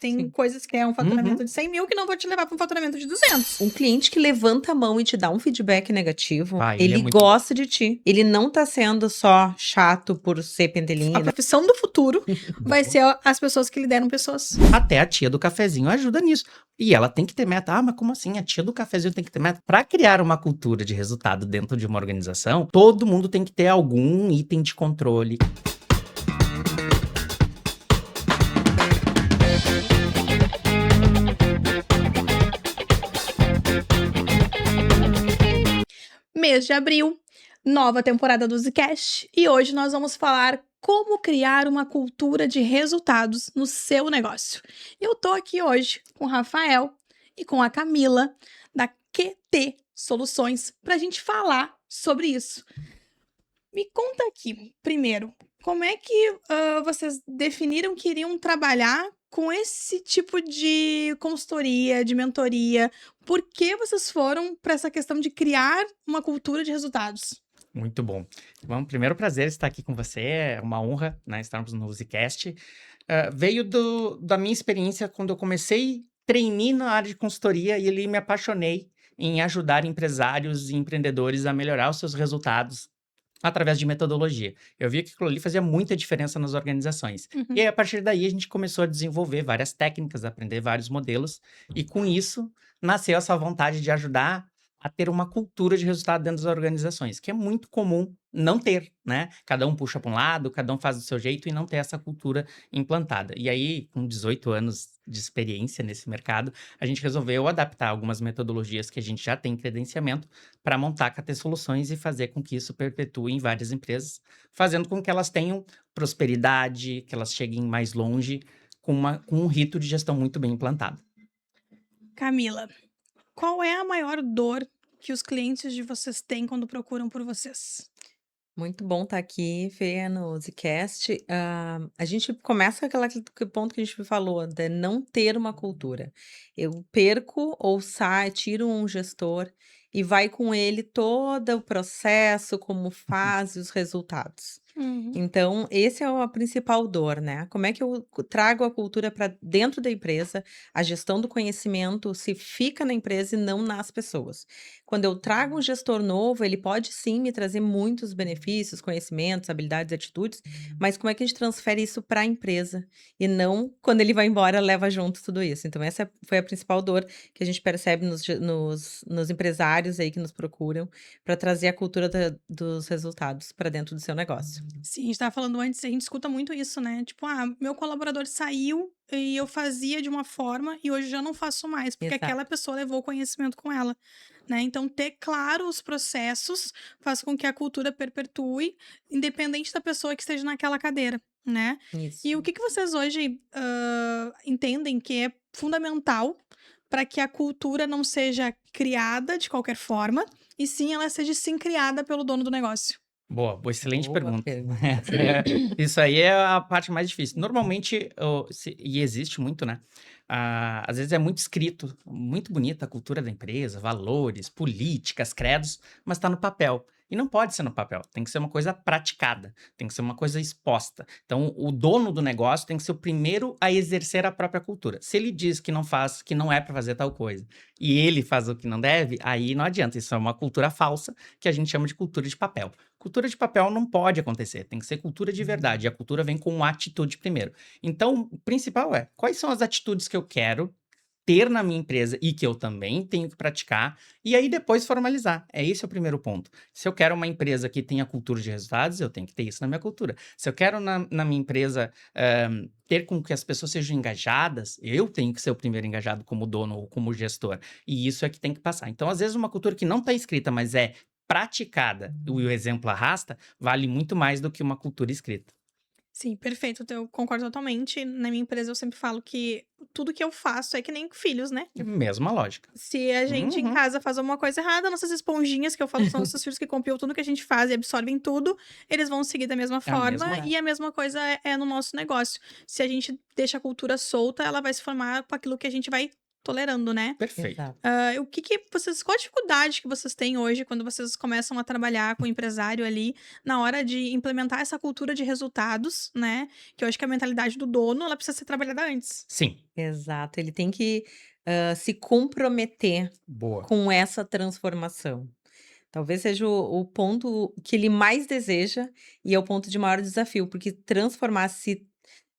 Tem Sim. coisas que é um faturamento de 100 mil que não vou te levar para um faturamento de 200. Um cliente que levanta a mão e te dá um feedback negativo, Ele é ele muito gosta de ti. Ele não tá sendo só chato por ser A pentelinha. profissão do futuro vai Boa. ser as pessoas que lideram pessoas. Até a tia do cafezinho ajuda nisso. E ela tem que ter meta. Ah, mas como assim? A tia do cafezinho tem que ter meta? Para criar uma cultura de resultado dentro de uma organização, todo mundo tem que ter algum item de controle. Mês de abril, nova temporada do Zcast, e hoje nós vamos falar como criar uma cultura de resultados no seu negócio. Eu tô aqui hoje com o Rafael e com a Camila, da QT Soluções, para a gente falar sobre isso. Me conta aqui, primeiro, como é que vocês definiram que iriam trabalhar com esse tipo de consultoria, de mentoria? Por que vocês foram para essa questão de criar uma cultura de resultados? Muito bom. Bom, primeiro prazer estar aqui com você, é uma honra, né, estarmos no Zcast. Veio da minha experiência quando eu comecei trainee na área de consultoria e ali me apaixonei em ajudar empresários e empreendedores a melhorar os seus resultados através de metodologia. Eu vi que aquilo ali fazia muita diferença nas organizações. E aí, a partir daí, a gente começou a desenvolver várias técnicas, aprender vários modelos, e com isso, nasceu essa vontade de ajudar a ter uma cultura de resultado dentro das organizações, que é muito comum não ter, né? Cada um puxa para um lado, cada um faz do seu jeito e não ter essa cultura implantada. E aí, com 18 anos de experiência nesse mercado, a gente resolveu adaptar algumas metodologias que a gente já tem credenciamento para montar a KT Soluções e fazer com que isso perpetue em várias empresas, fazendo com que elas tenham prosperidade, que elas cheguem mais longe com um rito de gestão muito bem implantado. Camila, qual é a maior dor que os clientes de vocês têm quando procuram por vocês? Muito bom estar aqui, Fê, no Zcast. A gente começa com aquele ponto que a gente falou, de não ter uma cultura. Eu perco ou saio, tiro um gestor e vai com ele todo o processo, como faz e os resultados. Então, esse é a principal dor, né? Como é que eu trago a cultura para dentro da empresa, a gestão do conhecimento se fica na empresa e não nas pessoas. Quando eu trago um gestor novo, ele pode sim me trazer muitos benefícios, conhecimentos, habilidades, atitudes, mas como é que a gente transfere isso para a empresa e não quando ele vai embora leva junto tudo isso? Então, essa foi a principal dor que a gente percebe nos empresários aí que nos procuram para trazer a cultura dos resultados para dentro do seu negócio. Sim, a gente estava falando antes, a gente escuta muito isso, né? Tipo, meu colaborador saiu e eu fazia de uma forma e hoje já não faço mais, porque Exato. aquela pessoa levou o conhecimento com ela, né? Então, ter claro os processos faz com que a cultura perpetue, independente da pessoa que esteja naquela cadeira, né? Isso. E o que vocês hoje entendem que é fundamental para que a cultura não seja criada de qualquer forma, e sim ela seja sim criada pelo dono do negócio? Boa, excelente Boa pergunta. pergunta. Isso aí é a parte mais difícil. Normalmente, e existe muito, né? Às vezes é muito escrito, muito bonita a cultura da empresa, valores, políticas, credos, mas está no papel. E não pode ser no papel, tem que ser uma coisa praticada, tem que ser uma coisa exposta. Então, o dono do negócio tem que ser o primeiro a exercer a própria cultura. Se ele diz que não faz, que não é para fazer tal coisa, e ele faz o que não deve, aí não adianta. Isso é uma cultura falsa que a gente chama de cultura de papel. Cultura de papel não pode acontecer, tem que ser cultura de verdade. E a cultura vem com atitude primeiro. Então, o principal é, quais são as atitudes que eu quero ter na minha empresa e que eu também tenho que praticar, e aí depois formalizar. Esse é o primeiro ponto. Se eu quero uma empresa que tenha cultura de resultados, eu tenho que ter isso na minha cultura. Se eu quero na minha empresa ter com que as pessoas sejam engajadas, eu tenho que ser o primeiro engajado como dono ou como gestor. E isso é que tem que passar. Então, às vezes, uma cultura que não está escrita, mas é praticada, e o exemplo arrasta, vale muito mais do que uma cultura escrita. Sim, perfeito. Eu concordo totalmente. Na minha empresa eu sempre falo que tudo que eu faço é que nem filhos, né? Mesma lógica. Se a gente em casa faz alguma coisa errada, nossas esponjinhas que eu falo são nossos filhos que copiam tudo que a gente faz e absorvem tudo, eles vão seguir da mesma forma. mesma. E a mesma coisa é no nosso negócio. Se a gente deixa a cultura solta, ela vai se formar com aquilo que a gente vai tolerando, né? Perfeito. Exato. Qual a dificuldade que vocês têm hoje quando vocês começam a trabalhar com o empresário ali na hora de implementar essa cultura de resultados, né? Que eu acho que a mentalidade do dono, ela precisa ser trabalhada antes. Sim. Exato, ele tem que, se comprometer Boa. com essa transformação. Talvez seja o ponto que ele mais deseja e é o ponto de maior desafio, porque transformar, se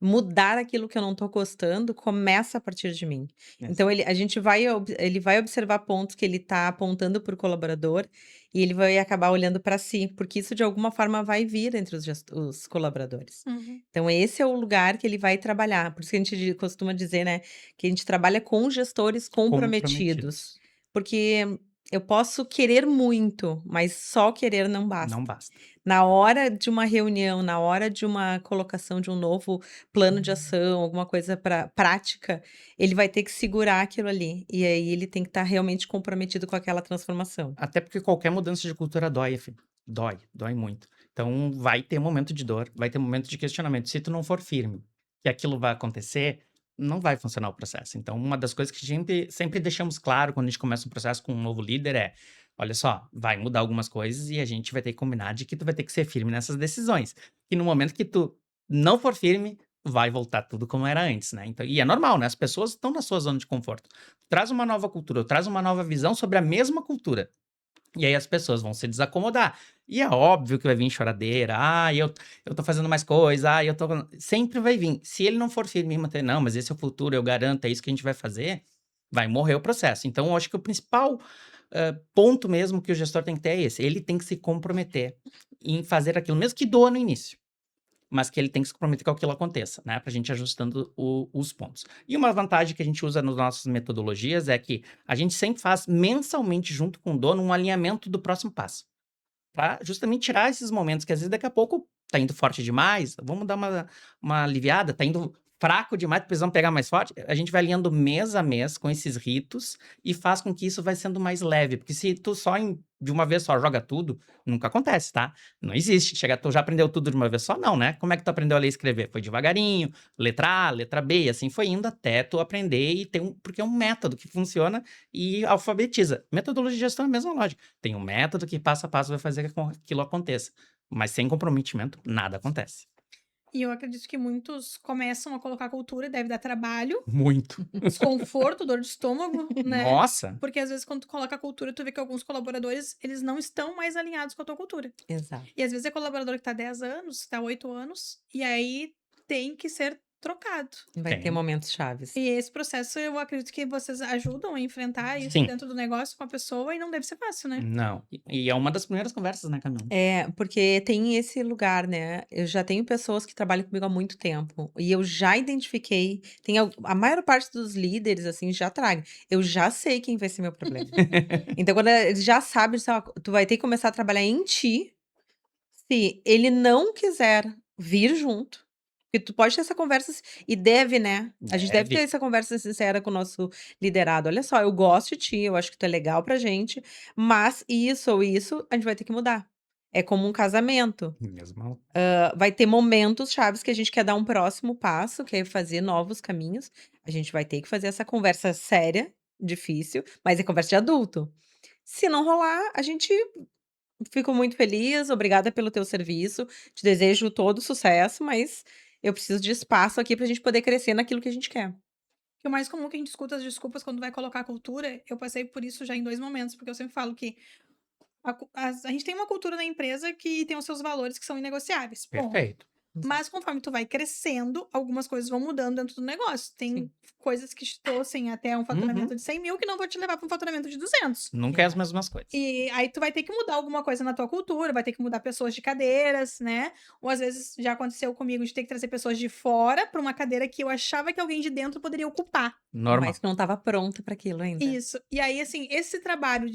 mudar aquilo que eu não tô gostando, começa a partir de mim. Então ele vai observar pontos que ele tá apontando para o colaborador e ele vai acabar olhando para si, porque isso de alguma forma vai vir entre os colaboradores. Uhum. Então esse é o lugar que ele vai trabalhar, por isso que a gente costuma dizer, né, que a gente trabalha com gestores comprometidos, porque eu posso querer muito, mas só querer não basta. Não basta. Na hora de uma reunião, na hora de uma colocação de um novo plano de ação, alguma coisa prática, ele vai ter que segurar aquilo ali, e aí ele tem que estar realmente comprometido com aquela transformação. Até porque qualquer mudança de cultura dói, filho. Dói muito. Então vai ter momento de dor, vai ter momento de questionamento. Se tu não for firme que aquilo vai acontecer, não vai funcionar o processo. Então, uma das coisas que sempre deixamos claro quando a gente começa um processo com um novo líder é: olha só, vai mudar algumas coisas e a gente vai ter que combinar de que tu vai ter que ser firme nessas decisões. E no momento que tu não for firme, vai voltar tudo como era antes, né? Então, e é normal, né? As pessoas estão na sua zona de conforto. Traz uma nova cultura, traz uma nova visão sobre a mesma cultura. E aí as pessoas vão se desacomodar. E é óbvio que vai vir choradeira. Ah, eu tô fazendo mais coisa. Ah, eu tô. Sempre vai vir. Se ele não for firme e manter, não, mas esse é o futuro, eu garanto, é isso que a gente vai fazer, vai morrer o processo. Então, eu acho que o principal ponto mesmo que o gestor tem que ter é esse. Ele tem que se comprometer em fazer aquilo, mesmo que doa no início. Mas que ele tem que se comprometer que aquilo aconteça, né? Pra gente ir ajustando os pontos. E uma vantagem que a gente usa nas nossas metodologias é que a gente sempre faz mensalmente, junto com o dono, um alinhamento do próximo passo. Pra justamente tirar esses momentos que às vezes daqui a pouco tá indo forte demais, vamos dar uma aliviada, tá indo fraco demais, precisamos pegar mais forte. A gente vai alinhando mês a mês com esses ritos e faz com que isso vai sendo mais leve. Porque se tu de uma vez só joga tudo, nunca acontece, tá? Não existe. Tu já aprendeu tudo de uma vez só? Não, né? Como é que tu aprendeu a ler e escrever? Foi devagarinho, letra A, letra B, e assim foi indo até tu aprender e porque é um método que funciona e alfabetiza. Metodologia de gestão é a mesma lógica. Tem um método que passo a passo vai fazer com que aquilo aconteça. Mas sem comprometimento, nada acontece. E eu acredito que muitos começam a colocar cultura e deve dar trabalho, Muito. desconforto, dor de estômago, né? Nossa! Porque às vezes quando tu coloca a cultura, tu vê que alguns colaboradores, eles não estão mais alinhados com a tua cultura. Exato. E às vezes é colaborador que tá 10 anos, tá 8 anos, e aí tem que ser trocado. Vai ter Tem. momentos chaves. E esse processo eu acredito que vocês ajudam a enfrentar isso Sim. dentro do negócio com a pessoa e não deve ser fácil, né? Não. E é uma das primeiras conversas, né, Camila? É, porque tem esse lugar, né, eu já tenho pessoas que trabalham comigo há muito tempo, e eu já identifiquei, a maior parte dos líderes, assim, já traga, eu já sei quem vai ser meu problema. Então quando eles já sabem, assim: "Ó, tu vai ter que começar a trabalhar em ti, se ele não quiser vir junto", porque tu pode ter essa conversa e deve, né, a gente deve ter Deve. essa conversa sincera com o nosso liderado: "Olha só, eu gosto de ti, eu acho que tu é legal pra gente, mas isso ou isso a gente vai ter que mudar". É como um casamento, Mesmo. vai ter momentos chaves que a gente quer dar um próximo passo, que é fazer novos caminhos, a gente vai ter que fazer essa conversa séria, difícil, mas é conversa de adulto. Se não rolar, a gente fico muito feliz, obrigada pelo teu serviço, te desejo todo sucesso, mas eu preciso de espaço aqui pra gente poder crescer naquilo que a gente quer. Que o mais comum que a gente escuta as desculpas quando vai colocar a cultura, eu passei por isso já em 2 momentos, porque eu sempre falo que a gente tem uma cultura na empresa que tem os seus valores que são inegociáveis, ponto. Perfeito. Mas conforme tu vai crescendo, algumas coisas vão mudando dentro do negócio. Tem Sim. coisas que te trouxem até um faturamento de 100 mil que não vou te levar para um faturamento de 200. Nunca é as mesmas coisas. E aí tu vai ter que mudar alguma coisa na tua cultura, vai ter que mudar pessoas de cadeiras, né? Ou às vezes já aconteceu comigo de ter que trazer pessoas de fora para uma cadeira que eu achava que alguém de dentro poderia ocupar. Normal. Mas que não estava pronta para aquilo ainda. Isso. E aí, assim, esse trabalho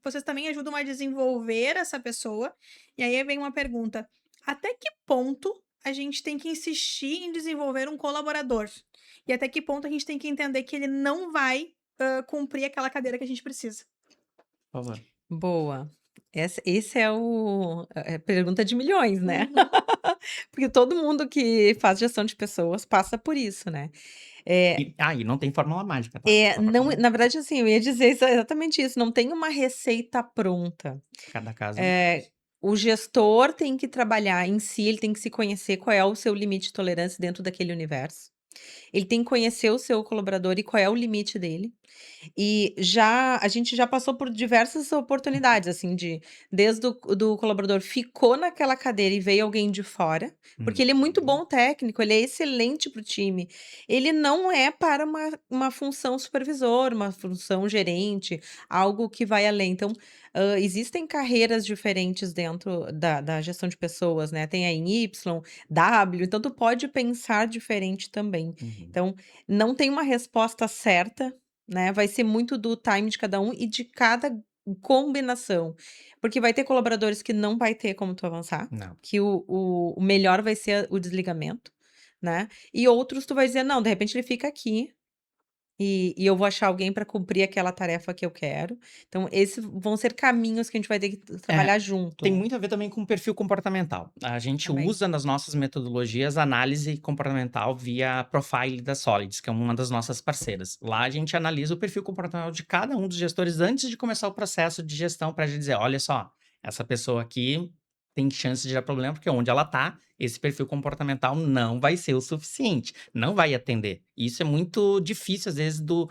vocês também ajudam a desenvolver essa pessoa. E aí vem uma pergunta: até que ponto a gente tem que insistir em desenvolver um colaborador? E até que ponto a gente tem que entender que ele não vai cumprir aquela cadeira que a gente precisa? Por favor. Boa. Esse é pergunta de milhões, né? Uhum. Porque todo mundo que faz gestão de pessoas passa por isso, né? E não tem fórmula mágica, tá? Só pra Não, comentar. na verdade, assim, eu ia dizer exatamente isso, não tem uma receita pronta. Cada caso é um Eh, caso. o gestor tem que trabalhar em si, ele tem que se conhecer qual é o seu limite de tolerância dentro daquele universo. Ele tem que conhecer o seu colaborador e qual é o limite dele. E a gente já passou por diversas oportunidades, assim, desde do colaborador ficou naquela cadeira e veio alguém de fora, porque ele é muito Uhum. bom técnico, ele é excelente para o time. Ele não é para uma função supervisor, uma função gerente, algo que vai além. Então, existem carreiras diferentes dentro da gestão de pessoas, né? Tem a em Y, W, então tu pode pensar diferente também. Uhum. Então, não tem uma resposta certa, né, vai ser muito do time de cada um e de cada combinação, porque vai ter colaboradores que não vai ter como tu avançar, Não. que o melhor vai ser o desligamento, né, e outros tu vai dizer: "Não, de repente ele fica aqui, e eu vou achar alguém para cumprir aquela tarefa que eu quero". Então esses vão ser caminhos que a gente vai ter que É, trabalhar junto, tem né, muito a ver também com o perfil comportamental. A gente também. usa nas nossas metodologias análise comportamental via Profile da Solids, que é uma das nossas parceiras. Lá a gente analisa o perfil comportamental de cada um dos gestores antes de começar o processo de gestão para dizer, olha só, essa pessoa aqui tem chance de dar problema porque onde ela está, esse perfil comportamental não vai ser o suficiente, não vai atender. E isso é muito difícil às vezes do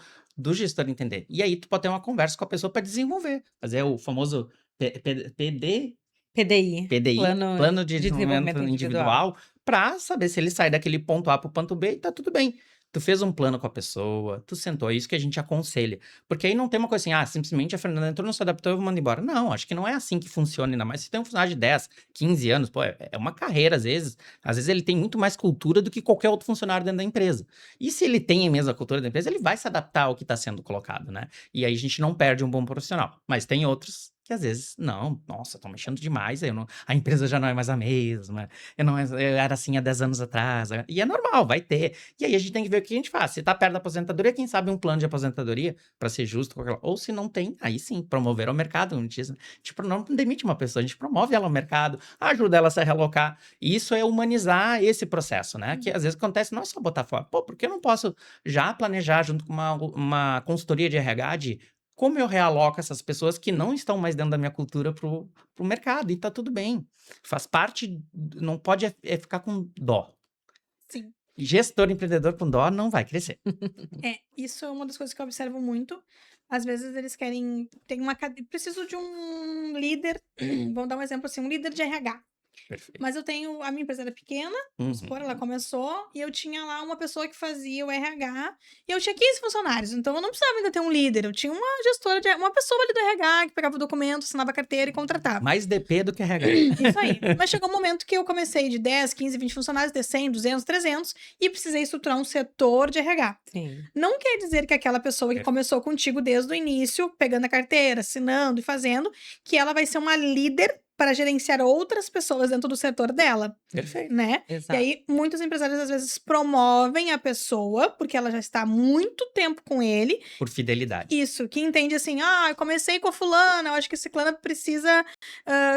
gestor entender. E aí tu pode ter uma conversa com a pessoa para desenvolver, fazer o famoso PD PDI, PDI, Plano Plano de de Desenvolvimento Desenvolvimento Individual. Individual, para saber se ele sai daquele ponto A para o ponto B e tá tudo bem. Tu fez um plano com a pessoa, tu sentou, é isso que a gente aconselha. Porque aí não tem uma coisa assim, simplesmente a Fernanda entrou, não se adaptou, eu vou mandar embora. Não, acho que não é assim que funciona, ainda mais se tem um funcionário de 10, 15 anos, pô, é uma carreira às vezes. Às vezes ele tem muito mais cultura do que qualquer outro funcionário dentro da empresa. E se ele tem a mesma cultura da empresa, ele vai se adaptar ao que está sendo colocado, né? E aí a gente não perde um bom profissional. Mas tem outros que às vezes, não, nossa, estão mexendo demais, a empresa já não é mais a mesma, eu era assim há 10 anos atrás, e é normal, vai ter. E aí a gente tem que ver o que a gente faz. Se tá perto da aposentadoria, quem sabe um plano de aposentadoria, para ser justo com aquela. Ou se não tem, aí sim, promover ao mercado. A gente diz, tipo, não demite uma pessoa, a gente promove ela ao mercado, ajuda ela a se realocar. E isso é humanizar esse processo, né? Que às vezes acontece, não é só botar fora. Pô, por que eu não posso já planejar junto com uma consultoria de RH de como eu realoco essas pessoas que não estão mais dentro da minha cultura pro mercado, e tá tudo bem. Faz parte, não pode ficar com dó. Sim. Gestor empreendedor com dó não vai crescer. Isso é uma das coisas que eu observo muito. Às vezes eles querem, tem uma preciso de um líder, vamos dar um exemplo assim, um líder de RH. Perfeito. Mas a minha empresa era pequena, vamos supor, ela começou, e eu tinha lá uma pessoa que fazia o RH, e eu tinha 15 funcionários, então eu não precisava ainda ter um líder, eu tinha uma gestora, uma pessoa ali do RH, que pegava o documento, assinava a carteira e contratava. Mais DP do que RH. Isso aí. Mas chegou um momento que eu comecei de 10, 15, 20 funcionários, ter 100, 200, 300, e precisei estruturar um setor de RH. Sim. Não quer dizer que aquela pessoa que começou contigo desde o início, pegando a carteira, assinando e fazendo, que ela vai ser uma líder para gerenciar outras pessoas dentro do setor dela, Perfeito. né? E Exato. aí, muitos empresários às vezes promovem a pessoa, porque ela já está há muito tempo com ele. Por fidelidade. Isso, que entende assim, eu comecei com a fulana, eu acho que esse clã precisa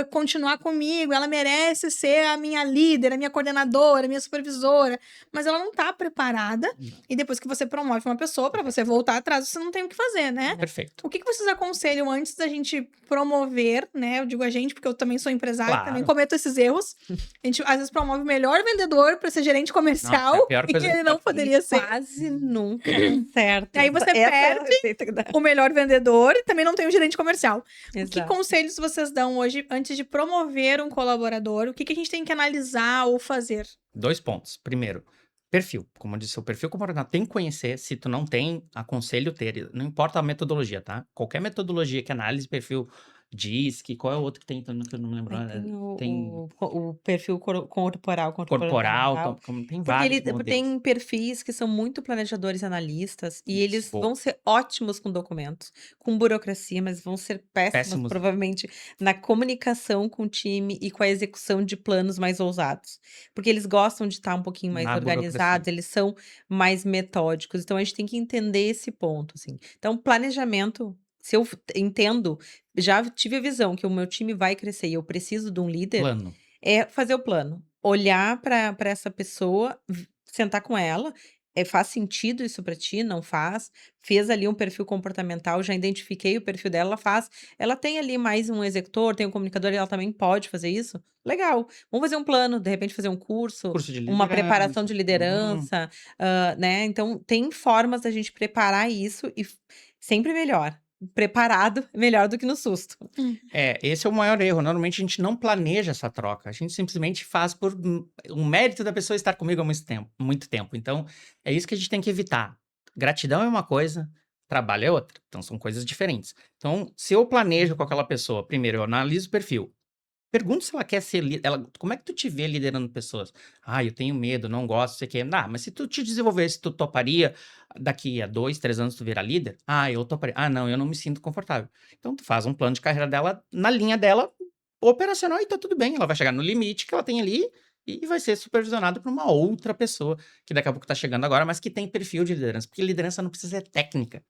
continuar comigo, ela merece ser a minha líder, a minha coordenadora, a minha supervisora, mas ela não tá preparada, Não. e depois que você promove uma pessoa, para você voltar atrás, você não tem o que fazer, né? Perfeito. O que vocês aconselham antes da gente promover, né? Eu digo a gente, porque eu também sou empresária, Claro. também cometo esses erros. A gente às vezes promove o melhor vendedor para ser gerente comercial, Nossa, é a pior coisa e que ele não pode ter. poderia ser. Quase nunca dá certo. Aí você Essa é a perde receita que dá. o melhor vendedor e também não tem o gerente comercial. Que Exato. conselhos vocês dão hoje antes de promover um colaborador? O que a gente tem que analisar ou fazer? 2 pontos. Primeiro, perfil. Como eu disse, o perfil comportamental tem que conhecer. Se tu não tem, aconselho ter. Não importa a metodologia, tá? Qualquer metodologia que análise perfil diz que qual é o outro que tem, que eu não lembro. Aí tem Tem o perfil corporal, corporal, comportamental. como tem Porque vários ele modelos. tem perfis que são muito planejadores e analistas, e eles Isso. vão ser ótimos com documentos, com burocracia, mas vão ser péssimos, Péssimos. provavelmente, na comunicação com o time e com a execução de planos mais ousados. Porque eles gostam de estar um pouquinho mais Na organizados, burocracia. eles são mais metódicos. Então, a gente tem que entender esse ponto, assim. Então, planejamento, se eu entendo, já tive a visão que o meu time vai crescer e eu preciso de um líder, Plano. é fazer o plano. Olhar para essa pessoa, sentar com ela, faz sentido isso pra ti? Não faz? Fez ali um perfil comportamental, já identifiquei o perfil dela, ela faz. Ela tem ali mais um executor, tem um comunicador e ela também pode fazer isso? Legal. Vamos fazer um plano, de repente fazer um curso, Curso de uma preparação liderança. de liderança, né. Então tem formas da gente preparar isso e sempre melhor. Preparado é melhor do que no susto. Esse é o maior erro. Normalmente a gente não planeja essa troca. A gente simplesmente faz por um mérito da pessoa estar comigo há muito tempo, muito tempo. Então, é isso que a gente tem que evitar. Gratidão é uma coisa, trabalho é outra. Então, são coisas diferentes. Então, se eu planejo com aquela pessoa, primeiro eu analiso o perfil. Pergunto se ela quer ser como é que tu te vê liderando pessoas? "Ah, eu tenho medo, não gosto, sei o quê". "Ah, mas se tu te desenvolvesse, tu toparia daqui a 2, 3 anos tu virar líder?". "Ah, eu toparia". "Ah, não, eu não me sinto confortável". Então tu faz um plano de carreira dela, na linha dela, operacional e tá tudo bem, ela vai chegar no limite que ela tem ali e vai ser supervisionada por uma outra pessoa, que daqui a pouco tá chegando agora, mas que tem perfil de liderança, porque liderança não precisa ser técnica.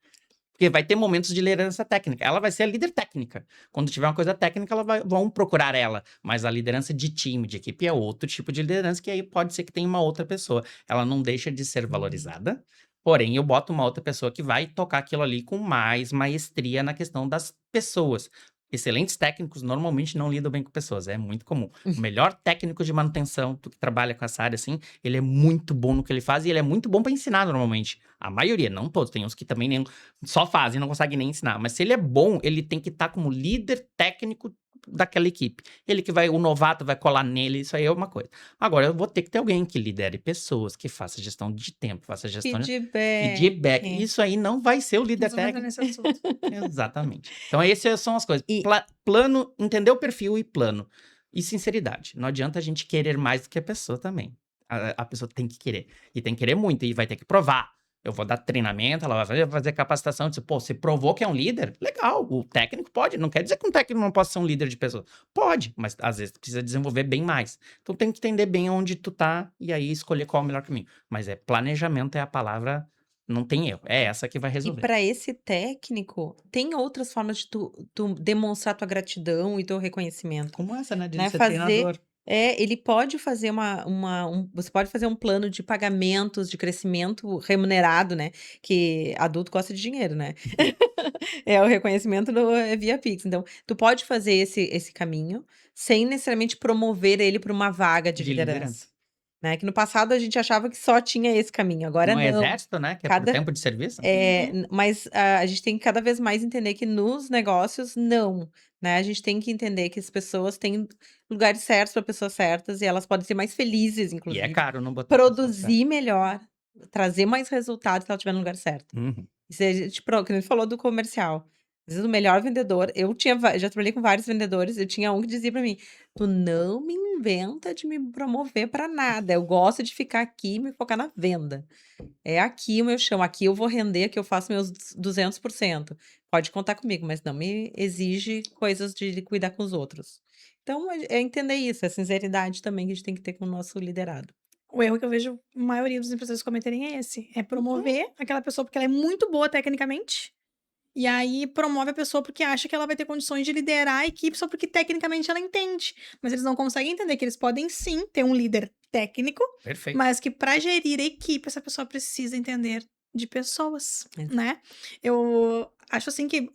Porque vai ter momentos de liderança técnica. Ela vai ser a líder técnica. Quando tiver uma coisa técnica, vão procurar ela. Mas a liderança de time, de equipe, é outro tipo de liderança, que aí pode ser que tenha uma outra pessoa. Ela não deixa de ser valorizada, porém, eu boto uma outra pessoa que vai tocar aquilo ali com mais maestria na questão das pessoas. Excelentes técnicos normalmente não lidam bem com pessoas, é muito comum. O melhor técnico de manutenção, tu que trabalha com essa área assim, ele é muito bom no que ele faz e ele é muito bom para ensinar normalmente. A maioria, não todos, tem uns que também nem só fazem, não conseguem nem ensinar. Mas se ele é bom, ele tem que estar como líder técnico daquela equipe. Ele que vai, o novato vai colar nele, isso aí é uma coisa. Agora, eu vou ter que ter alguém que lidere pessoas, que faça gestão de tempo, faça gestão de feedback. Feedback. Isso aí não vai ser o líder Nós vamos entrar técnico. nesse assunto. Exatamente. Então, essas são as coisas. E Plano, entender o perfil e plano. E sinceridade. Não adianta a gente querer mais do que a pessoa também. A pessoa tem que querer. E tem que querer muito. E vai ter que provar. Eu vou dar treinamento, ela vai fazer capacitação. Pô, você provou que é um líder? Legal, o técnico pode. Não quer dizer que um técnico não possa ser um líder de pessoas. Pode, mas às vezes precisa desenvolver bem mais. Então tem que entender bem onde tu tá e aí escolher qual é o melhor caminho. Mas planejamento é a palavra, não tem erro. É essa que vai E resolver. para esse técnico, tem outras formas de tu demonstrar tua gratidão e teu reconhecimento, Como essa, né, de né, ser fazer treinador. ele pode fazer você pode fazer um plano de pagamentos de crescimento remunerado, né, que adulto gosta de dinheiro, né. É, o reconhecimento é via Pix, então, tu pode fazer esse caminho, sem necessariamente promover ele para uma vaga de De liderança, liderança. né, que no passado a gente achava que só tinha esse caminho, agora No não. exército, né, que é por Cada tempo de serviço. Mas a gente tem que cada vez mais entender que nos negócios não, né, a gente tem que entender que as pessoas têm lugares certos para pessoas certas e elas podem ser mais felizes, E é inclusive, caro não botar pessoa certa. produzir melhor, trazer mais resultados se ela estiver no lugar certo. Uhum. E se a gente que nem falou do comercial, às vezes o melhor vendedor já trabalhei com vários vendedores, eu tinha um que dizia pra mim: "Tu não me inventa de me promover pra nada, eu gosto de ficar aqui e me focar na venda. É aqui o meu chão, aqui eu vou render, aqui eu faço meus 200%. Pode contar comigo, mas não me exige coisas de cuidar com os outros". Então é entender isso, é sinceridade também que a gente tem que ter com o nosso liderado. O erro que eu vejo a maioria dos empresários cometerem é esse: é Uhum. promover aquela pessoa porque ela é muito boa tecnicamente, e aí promove a pessoa porque acha que ela vai ter condições de liderar a equipe só porque tecnicamente ela entende. Mas eles não conseguem entender que eles podem sim ter um líder técnico, Perfeito. mas que para gerir a equipe essa pessoa precisa entender de pessoas, É. né. Eu acho assim que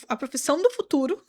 a profissão do futuro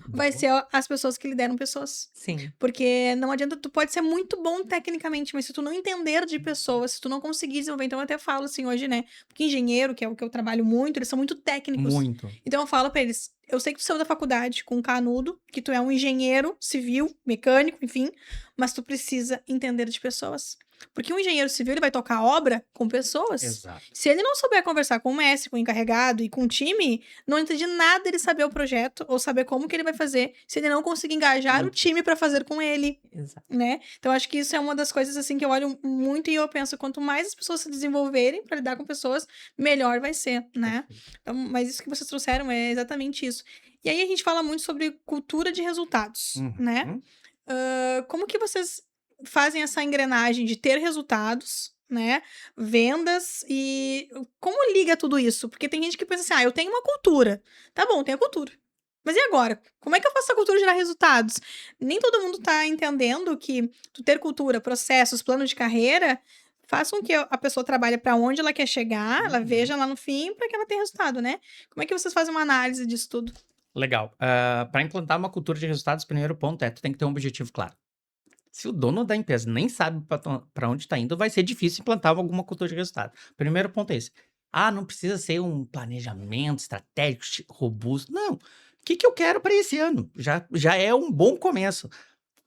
vai Boa. ser as pessoas que lideram pessoas. Sim. Porque não adianta, tu pode ser muito bom tecnicamente, mas se tu não entender de pessoas, se tu não conseguir desenvolver, então eu até falo assim hoje, né? Porque engenheiro, que é o que eu trabalho muito, eles são muito técnicos. Muito. Então eu falo pra eles, eu sei que tu saiu da faculdade com um canudo, que tu é um engenheiro civil, mecânico, enfim, mas tu precisa entender de pessoas. Porque um engenheiro civil, ele vai tocar obra com pessoas. Exato. Se ele não souber conversar com o mestre, com o encarregado e com o time, não entra de nada ele saber o projeto ou saber como que ele vai fazer, se ele não conseguir engajar o time pra fazer com ele, Exato. né? Então acho que isso é uma das coisas assim que eu olho muito e eu penso, quanto mais as pessoas se desenvolverem pra lidar com pessoas, melhor vai ser, né? Perfeito. Então, mas isso que vocês trouxeram é exatamente isso. E aí a gente fala muito sobre cultura de resultados, né? Uhum. Como que vocês fazem essa engrenagem de ter resultados, né? Vendas e como liga tudo isso? Porque tem gente que pensa assim, eu tenho uma cultura. Tá bom, tem a cultura. Mas e agora? Como é que eu faço a cultura gerar resultados? Nem todo mundo tá entendendo que tu ter cultura, processos, plano de carreira faz com que a pessoa trabalhe para onde ela quer chegar, ela veja lá no fim para que ela tenha resultado, né? Como é que vocês fazem uma análise disso tudo? Legal. Para implantar uma cultura de resultados, o primeiro ponto é tu tem que ter um objetivo claro. Se o dono da empresa nem sabe para onde está indo, vai ser difícil implantar alguma cultura de resultado. Primeiro ponto é esse. Ah, não precisa ser um planejamento estratégico robusto. Não. O que eu quero para esse ano? Já é um bom começo.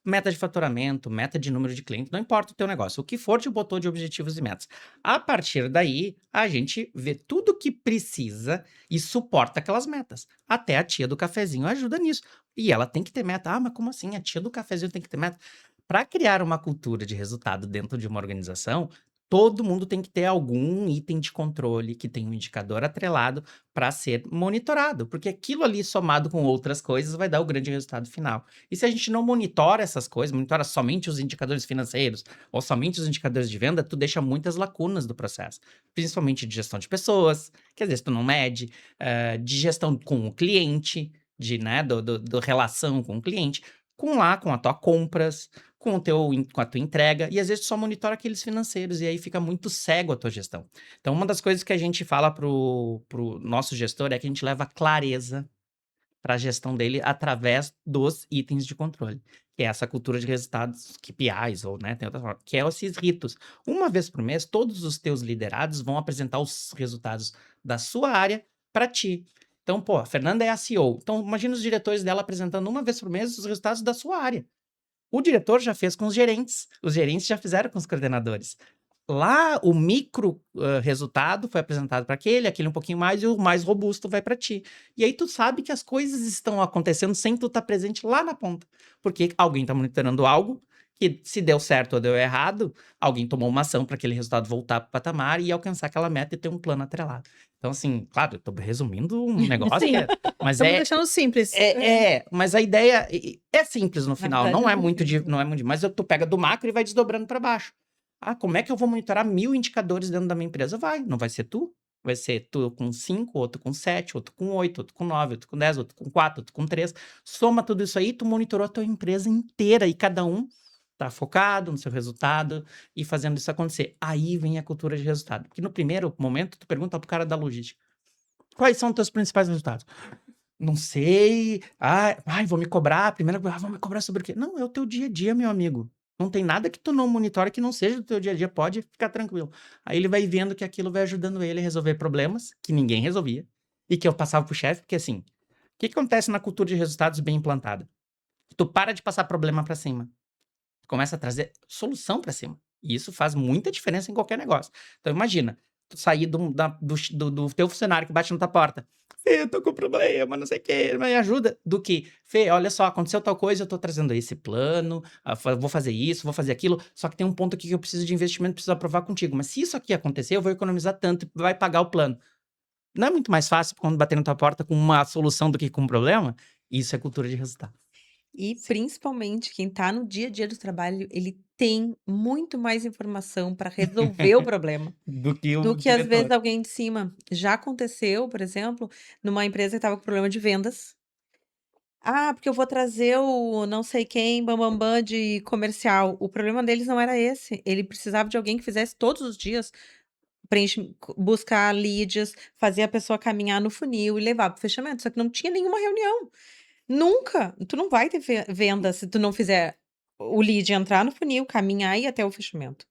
Meta de faturamento, meta de número de clientes, não importa o teu negócio. O que for te botou de objetivos e metas. A partir daí, a gente vê tudo que precisa e suporta aquelas metas. Até a tia do cafezinho ajuda nisso. E ela tem que ter meta. Ah, mas como assim? A tia do cafezinho tem que ter meta? Para criar uma cultura de resultado dentro de uma organização, todo mundo tem que ter algum item de controle que tem um indicador atrelado para ser monitorado, porque aquilo ali somado com outras coisas vai dar o grande resultado final. E se a gente não monitora essas coisas, monitora somente os indicadores financeiros ou somente os indicadores de venda, tu deixa muitas lacunas do processo, principalmente de gestão de pessoas, que às vezes tu não mede, de gestão com o cliente, do relação com o cliente, com a tua compras, com a tua entrega, e às vezes tu só monitora aqueles financeiros, e aí fica muito cego a tua gestão. Então, uma das coisas que a gente fala pro nosso gestor é que a gente leva clareza para a gestão dele através dos itens de controle, que é essa cultura de resultados, KPIs, ou, né, tem outra forma, que é esses ritos. Uma vez por mês, todos os teus liderados vão apresentar os resultados da sua área para ti. Então, pô, a Fernanda é a CEO. Então, imagina os diretores dela apresentando uma vez por mês os resultados da sua área. O diretor já fez com os gerentes já fizeram com os coordenadores. Lá, o micro resultado foi apresentado para aquele um pouquinho mais, e o mais robusto vai para ti. E aí tu sabe que as coisas estão acontecendo sem tu estar presente lá na ponta. Porque alguém está monitorando algo que, se deu certo ou deu errado, alguém tomou uma ação para aquele resultado voltar para o patamar e alcançar aquela meta e ter um plano atrelado. Então, assim, claro, eu tô resumindo um negócio, Sim. mas Estamos deixando simples. mas a ideia é simples no Na final, verdade, não é é muito, simples. não é muito, mas tu pega do macro e vai desdobrando para baixo. Ah, como é que eu vou monitorar 1000 indicadores dentro da minha empresa? Não vai ser tu. Vai ser tu com 5, outro com 7, outro com 8, outro com 9, outro com 10, outro com 4, outro com 3. Soma tudo isso aí, tu monitorou a tua empresa inteira e cada um tá focado no seu resultado e fazendo isso acontecer. Aí vem a cultura de resultado. Porque no primeiro momento, tu pergunta pro cara da logística: quais são os teus principais resultados? Não sei. Vou me cobrar. Primeiro, vão me cobrar sobre o quê? Não, é o teu dia a dia, meu amigo. Não tem nada que tu não monitore que não seja do teu dia a dia. Pode ficar tranquilo. Aí ele vai vendo que aquilo vai ajudando ele a resolver problemas que ninguém resolvia e que eu passava pro chefe, porque assim, o que acontece na cultura de resultados bem implantada? Tu para de passar problema para cima. Tu começa a trazer solução para cima. E isso faz muita diferença em qualquer negócio. Então imagina, tu sair do teu funcionário que bate na tua porta. Fê, eu tô com problema, não sei o quê, me ajuda. Do que, Fê, olha só, aconteceu tal coisa, eu tô trazendo esse plano, vou fazer isso, vou fazer aquilo, só que tem um ponto aqui que eu preciso de investimento, preciso aprovar contigo. Mas se isso aqui acontecer, eu vou economizar tanto, vai pagar o plano. Não é muito mais fácil quando bater na tua porta com uma solução do que com um problema? Isso é cultura de resultado. E principalmente quem tá no dia a dia do trabalho, ele tem muito mais informação para resolver o problema, Do que o do que às vezes diretor. alguém de cima. Já aconteceu, por exemplo, numa empresa que estava com problema de vendas. Ah, porque eu vou trazer o não sei quem, bam-bam-bam de comercial. O problema deles não era esse, ele precisava de alguém que fizesse todos os dias, buscar leads, fazer a pessoa caminhar no funil e levar para o fechamento, só que não tinha nenhuma reunião. Nunca! Tu não vai ter venda se tu não fizer o lead entrar no funil, caminhar e ir até o fechamento,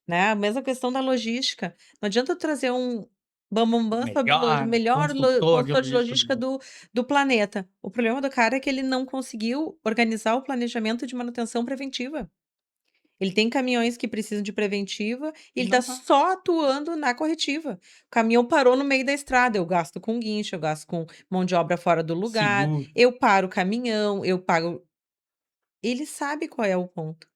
né. A mesma questão da logística, não adianta eu trazer um bam-bam-bam sobre Melhor melhor consultor de consultor de logística logística do planeta. O problema do cara é que ele não conseguiu organizar o planejamento de manutenção preventiva. Ele tem caminhões que precisam de preventiva e e ele não tá tá. só atuando na corretiva. O caminhão parou no meio da estrada, eu gasto com guincho, eu gasto com mão de obra fora do lugar, Seguro. eu paro o caminhão, eu pago. Ele sabe qual é o ponto.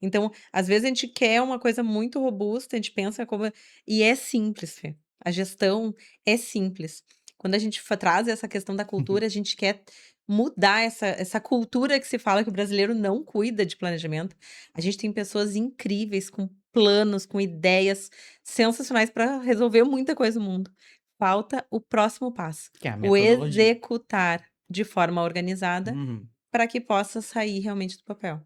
Então, às vezes a gente quer uma coisa muito robusta, a gente pensa como e é simples, Fê. A gestão é simples. Quando a gente traz essa questão da cultura, a gente quer mudar essa cultura que se fala que o brasileiro não cuida de planejamento. A gente tem pessoas incríveis com planos, com ideias sensacionais para resolver muita coisa no mundo. Falta o próximo passo, Que é a o metodologia. executar de forma organizada Uhum. para que possa sair realmente do papel.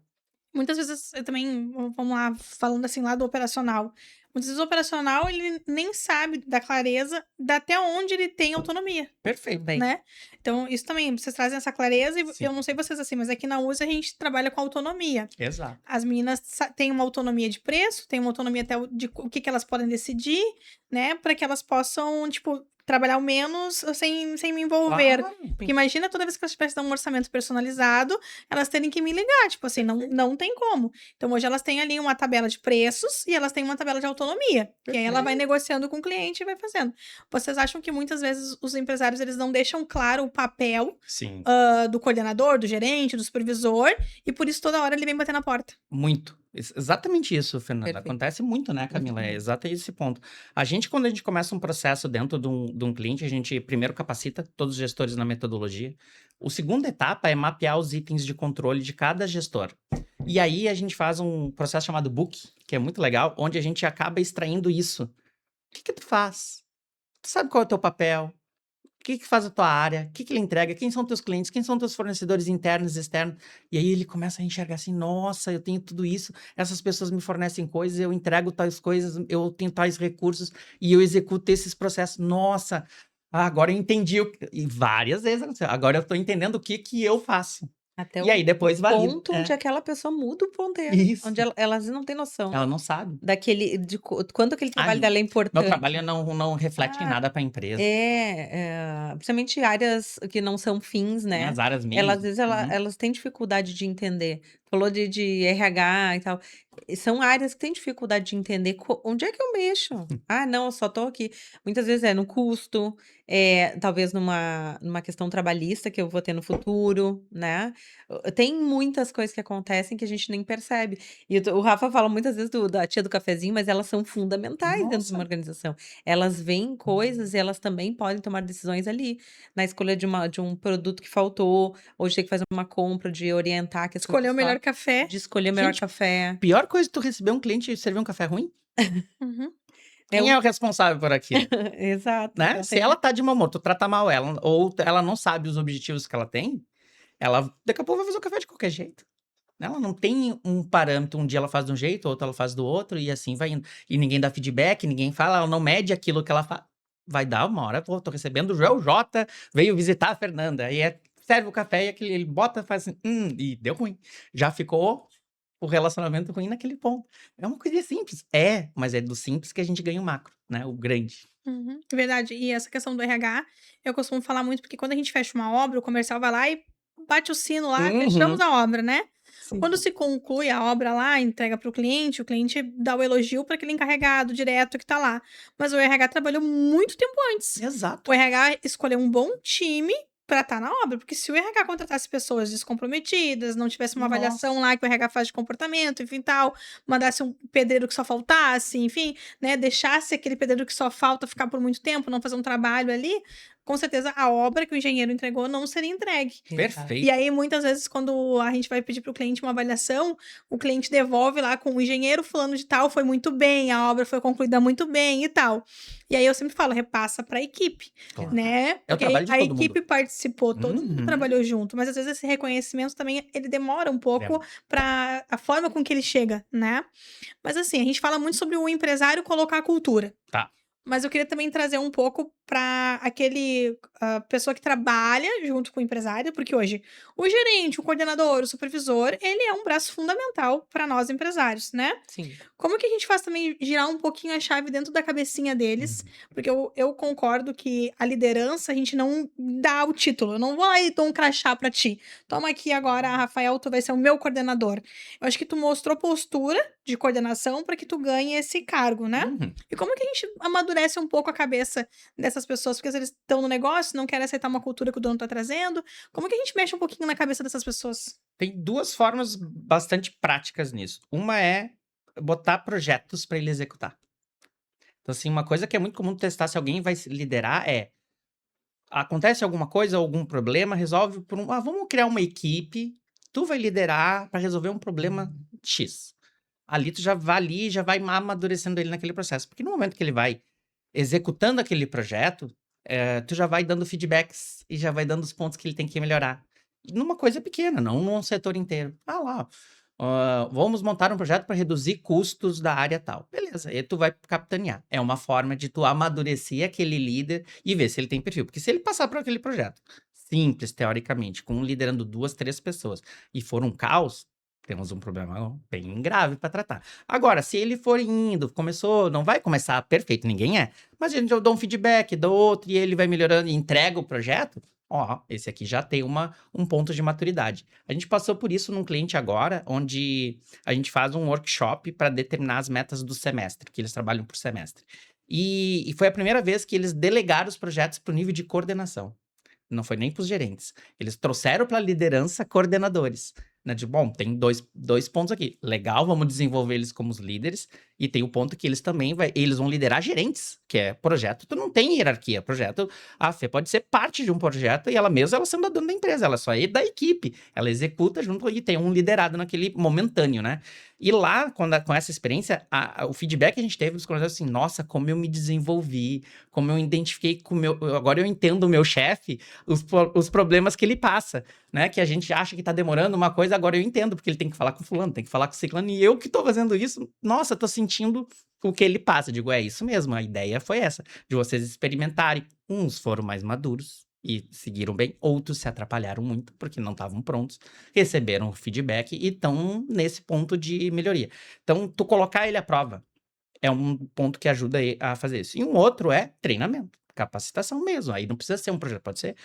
Muitas vezes eu também, vamos lá, falando assim lá do operacional, Muitas vezes o operacional, ele nem sabe da clareza até onde ele tem autonomia, Perfeito. Bem, né? Então, isso também, vocês trazem essa clareza, e Sim, eu não sei vocês assim, mas aqui na USA a gente trabalha com autonomia. exato. As meninas têm uma autonomia de preço, têm uma autonomia até de o que elas podem decidir, né? Para que elas possam, tipo, trabalhar o menos sem me envolver. Claro. Porque imagina toda vez que elas tivessem dar um orçamento personalizado, elas terem que me ligar. Tipo assim, não tem como. Então hoje elas têm ali uma tabela de preços e elas têm uma tabela de autonomia. Que aí ela vai negociando com o cliente e vai fazendo. Vocês acham que muitas vezes os empresários eles não deixam claro o papel Sim, do coordenador, do gerente, do supervisor, e por isso toda hora ele vem bater na porta? muito. Exatamente isso, Fernanda. perfeito. Acontece muito, né, Camila? É Uhum. exato esse ponto. Quando a gente começa um processo dentro de um cliente, a gente primeiro capacita todos os gestores na metodologia. A segunda etapa é mapear os itens de controle de cada gestor. E aí a gente faz um processo chamado book, que é muito legal, onde a gente acaba extraindo isso. O que que tu faz? Tu sabe qual é o teu papel? O que que faz a tua área? O que que ele entrega? Quem são teus clientes? Quem são teus fornecedores internos e externos? E aí ele começa a enxergar assim, nossa, eu tenho tudo isso, essas pessoas me fornecem coisas, eu entrego tais coisas, eu tenho tais recursos e eu executo esses processos. Nossa, agora eu entendi. E várias vezes aconteceu. Agora eu tô entendendo o que que eu faço. Até E aí depois valido. ponto onde aquela pessoa muda o ponteiro. Isso. Onde elas não têm noção Ela não sabe. quanto aquele trabalho dela é Meu importante. trabalho não reflete em Ah, nada para a empresa. principalmente áreas que não são fins, Né? né? As áreas Às mínimas. vezes Uhum. elas têm dificuldade de entender. Falou de RH e tal. E são áreas que têm dificuldade de entender onde é que eu mexo. Ah, não, eu só tô aqui. Muitas vezes é no custo, talvez numa questão trabalhista que eu vou ter no futuro, né? Tem muitas coisas que acontecem que a gente nem percebe. E o Rafa fala muitas vezes da tia do cafezinho, mas elas são fundamentais dentro de uma Nossa. organização. Elas veem coisas e elas também podem tomar decisões ali, na escolha de um produto que faltou, ou de ter que fazer uma compra, de orientar que as Escolher o coisas melhor café. de escolher o melhor Gente, café. pior coisa é tu receber um cliente e servir um café ruim? Uhum. É Quem é o responsável por aquilo? Exato. Né? Então Se ela tá de mau humor, tu trata mal ela, ou ela não sabe os objetivos que ela tem, ela daqui a pouco vai fazer o café de qualquer jeito. Ela não tem um parâmetro, um dia ela faz de um jeito, outro ela faz do outro, e assim vai indo. E ninguém dá feedback, ninguém fala, ela não mede aquilo que ela faz. Vai dar uma hora, pô, tô recebendo o Joel J, veio visitar a Fernanda, aí serve o café e ele bota, faz assim, e deu ruim. Já ficou o relacionamento ruim naquele ponto. É uma coisa simples. Mas é do simples que a gente ganha o macro, né? O grande. Uhum, verdade. E essa questão do RH, eu costumo falar muito, porque quando a gente fecha uma obra, o comercial vai lá e bate o sino lá, fechamos Uhum. a obra, né? Sim. Quando se conclui a obra lá, entrega para o cliente dá o elogio para aquele encarregado direto que tá lá. Mas o RH trabalhou muito tempo antes. Exato. O RH escolheu um bom time para estar na obra, porque se o RH contratasse pessoas descomprometidas, não tivesse uma avaliação Nossa. lá que o RH faz de comportamento, enfim, tal, mandasse um pedreiro que só faltasse, enfim, né, deixasse aquele pedreiro que só falta ficar por muito tempo, não fazer um trabalho ali, com certeza a obra que o engenheiro entregou não seria entregue. Exato. Perfeito. E aí, muitas vezes, quando a gente vai pedir para o cliente uma avaliação, o cliente devolve lá com o engenheiro fulano de tal, foi muito bem, a obra foi concluída muito bem e tal. E aí eu sempre falo, repassa para a equipe, Claro. né? É o Porque trabalho de a todo mundo. equipe participou, todo mundo Uhum. trabalhou junto, mas às vezes esse reconhecimento também ele demora um pouco Demora. para a forma com que ele chega, né? Mas assim, a gente fala muito sobre o empresário colocar a cultura. Tá. Mas eu queria também trazer um pouco para aquele pessoa que trabalha junto com o empresário, porque hoje o gerente, o coordenador, o supervisor, ele é um braço fundamental para nós empresários, né? Sim. Como que a gente faz também girar um pouquinho a chave dentro da cabecinha deles? Porque eu concordo que a liderança, a gente não dá o título. Eu não vou lá e dou um crachá pra ti. Toma aqui agora, Rafael, tu vai ser o meu coordenador. Eu acho que tu mostrou postura de coordenação para que tu ganhe esse cargo, né? Uhum. E como que a gente amadurece um pouco a cabeça dessas pessoas? Porque às vezes eles estão no negócio, não querem aceitar uma cultura que o dono tá trazendo. Como que a gente mexe um pouquinho na cabeça dessas pessoas? Tem duas formas bastante práticas nisso. Uma é botar projetos para ele executar. Então, assim, uma coisa que é muito comum testar se alguém vai liderar acontece alguma coisa, algum problema, resolve vamos criar uma equipe, tu vai liderar para resolver um problema X. Ali tu já vai ali, já vai amadurecendo ele naquele processo. Porque no momento que ele vai executando aquele projeto, tu já vai dando feedbacks e já vai dando os pontos que ele tem que melhorar. Numa coisa pequena, não num setor inteiro. Lá, Vamos montar um projeto para reduzir custos da área tal. Beleza, aí tu vai capitanear. É uma forma de tu amadurecer aquele líder e ver se ele tem perfil. Porque se ele passar por aquele projeto simples, teoricamente, com liderando 2, 3 pessoas e for um caos, temos um problema bem grave para tratar. Agora, se ele for indo, não vai começar perfeito, ninguém é. Mas a gente dá um feedback, dá outro, e ele vai melhorando e entrega o projeto. Ó, esse aqui já tem um ponto de maturidade. A gente passou por isso num cliente agora, onde a gente faz um workshop para determinar as metas do semestre, que eles trabalham por semestre. E foi a primeira vez que eles delegaram os projetos para o nível de coordenação. Não foi nem para os gerentes. Eles trouxeram para a liderança coordenadores. Né? Bom, tem dois pontos aqui. Legal, vamos desenvolver eles como os líderes. E tem o ponto que eles também eles vão liderar gerentes, que é projeto. Tu não tem hierarquia. Projeto, a Fê pode ser parte de um projeto e ela mesma sendo a dona da empresa. Ela só é da equipe. Ela executa junto e tem um liderado naquele momentâneo, né? E lá, com essa experiência, o feedback que a gente teve dos colaboradores assim, nossa, como eu me desenvolvi, como eu identifiquei com o meu... Agora eu entendo o meu chefe, os problemas que ele passa, né? Que a gente acha que tá demorando uma coisa, agora eu entendo, porque ele tem que falar com fulano, tem que falar com ciclano, e eu que tô fazendo isso, nossa, tô sentindo o que ele passa. Digo, é isso mesmo, a ideia foi essa, de vocês experimentarem. Uns foram mais maduros e seguiram bem, outros se atrapalharam muito, porque não estavam prontos, receberam feedback e estão nesse ponto de melhoria. Então, tu colocar ele à prova é um ponto que ajuda a fazer isso. E um outro é treinamento, capacitação mesmo. Aí não precisa ser um projeto, pode ser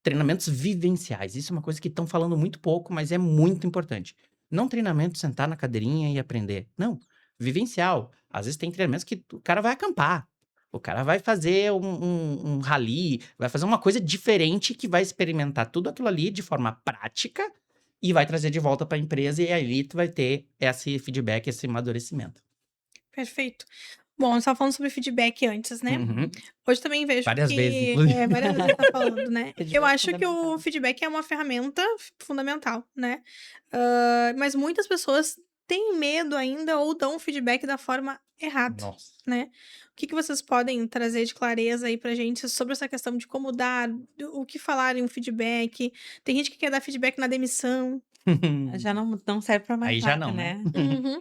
treinamentos vivenciais. Isso é uma coisa que estão falando muito pouco, mas é muito importante. Não treinamento sentar na cadeirinha e aprender. Não, vivencial. Às vezes tem treinamentos que o cara vai acampar. O cara vai fazer um rally, vai fazer uma coisa diferente que vai experimentar tudo aquilo ali de forma prática e vai trazer de volta para a empresa e aí tu vai ter esse feedback, esse amadurecimento. Perfeito. Bom, você estava falando sobre feedback antes, né? Uhum. Hoje também vejo Várias vezes, que... inclusive. várias vezes você tá falando, né? Feedback Eu acho que o fundamental. feedback é uma ferramenta fundamental, né? Mas muitas pessoas têm medo ainda ou dão feedback da forma errada, Nossa. né? O que vocês podem trazer de clareza aí pra gente sobre essa questão de como dar, o que falar em um feedback? Tem gente que quer dar feedback na demissão. Já não serve para mais Aí já nada, não, né? né? Uhum.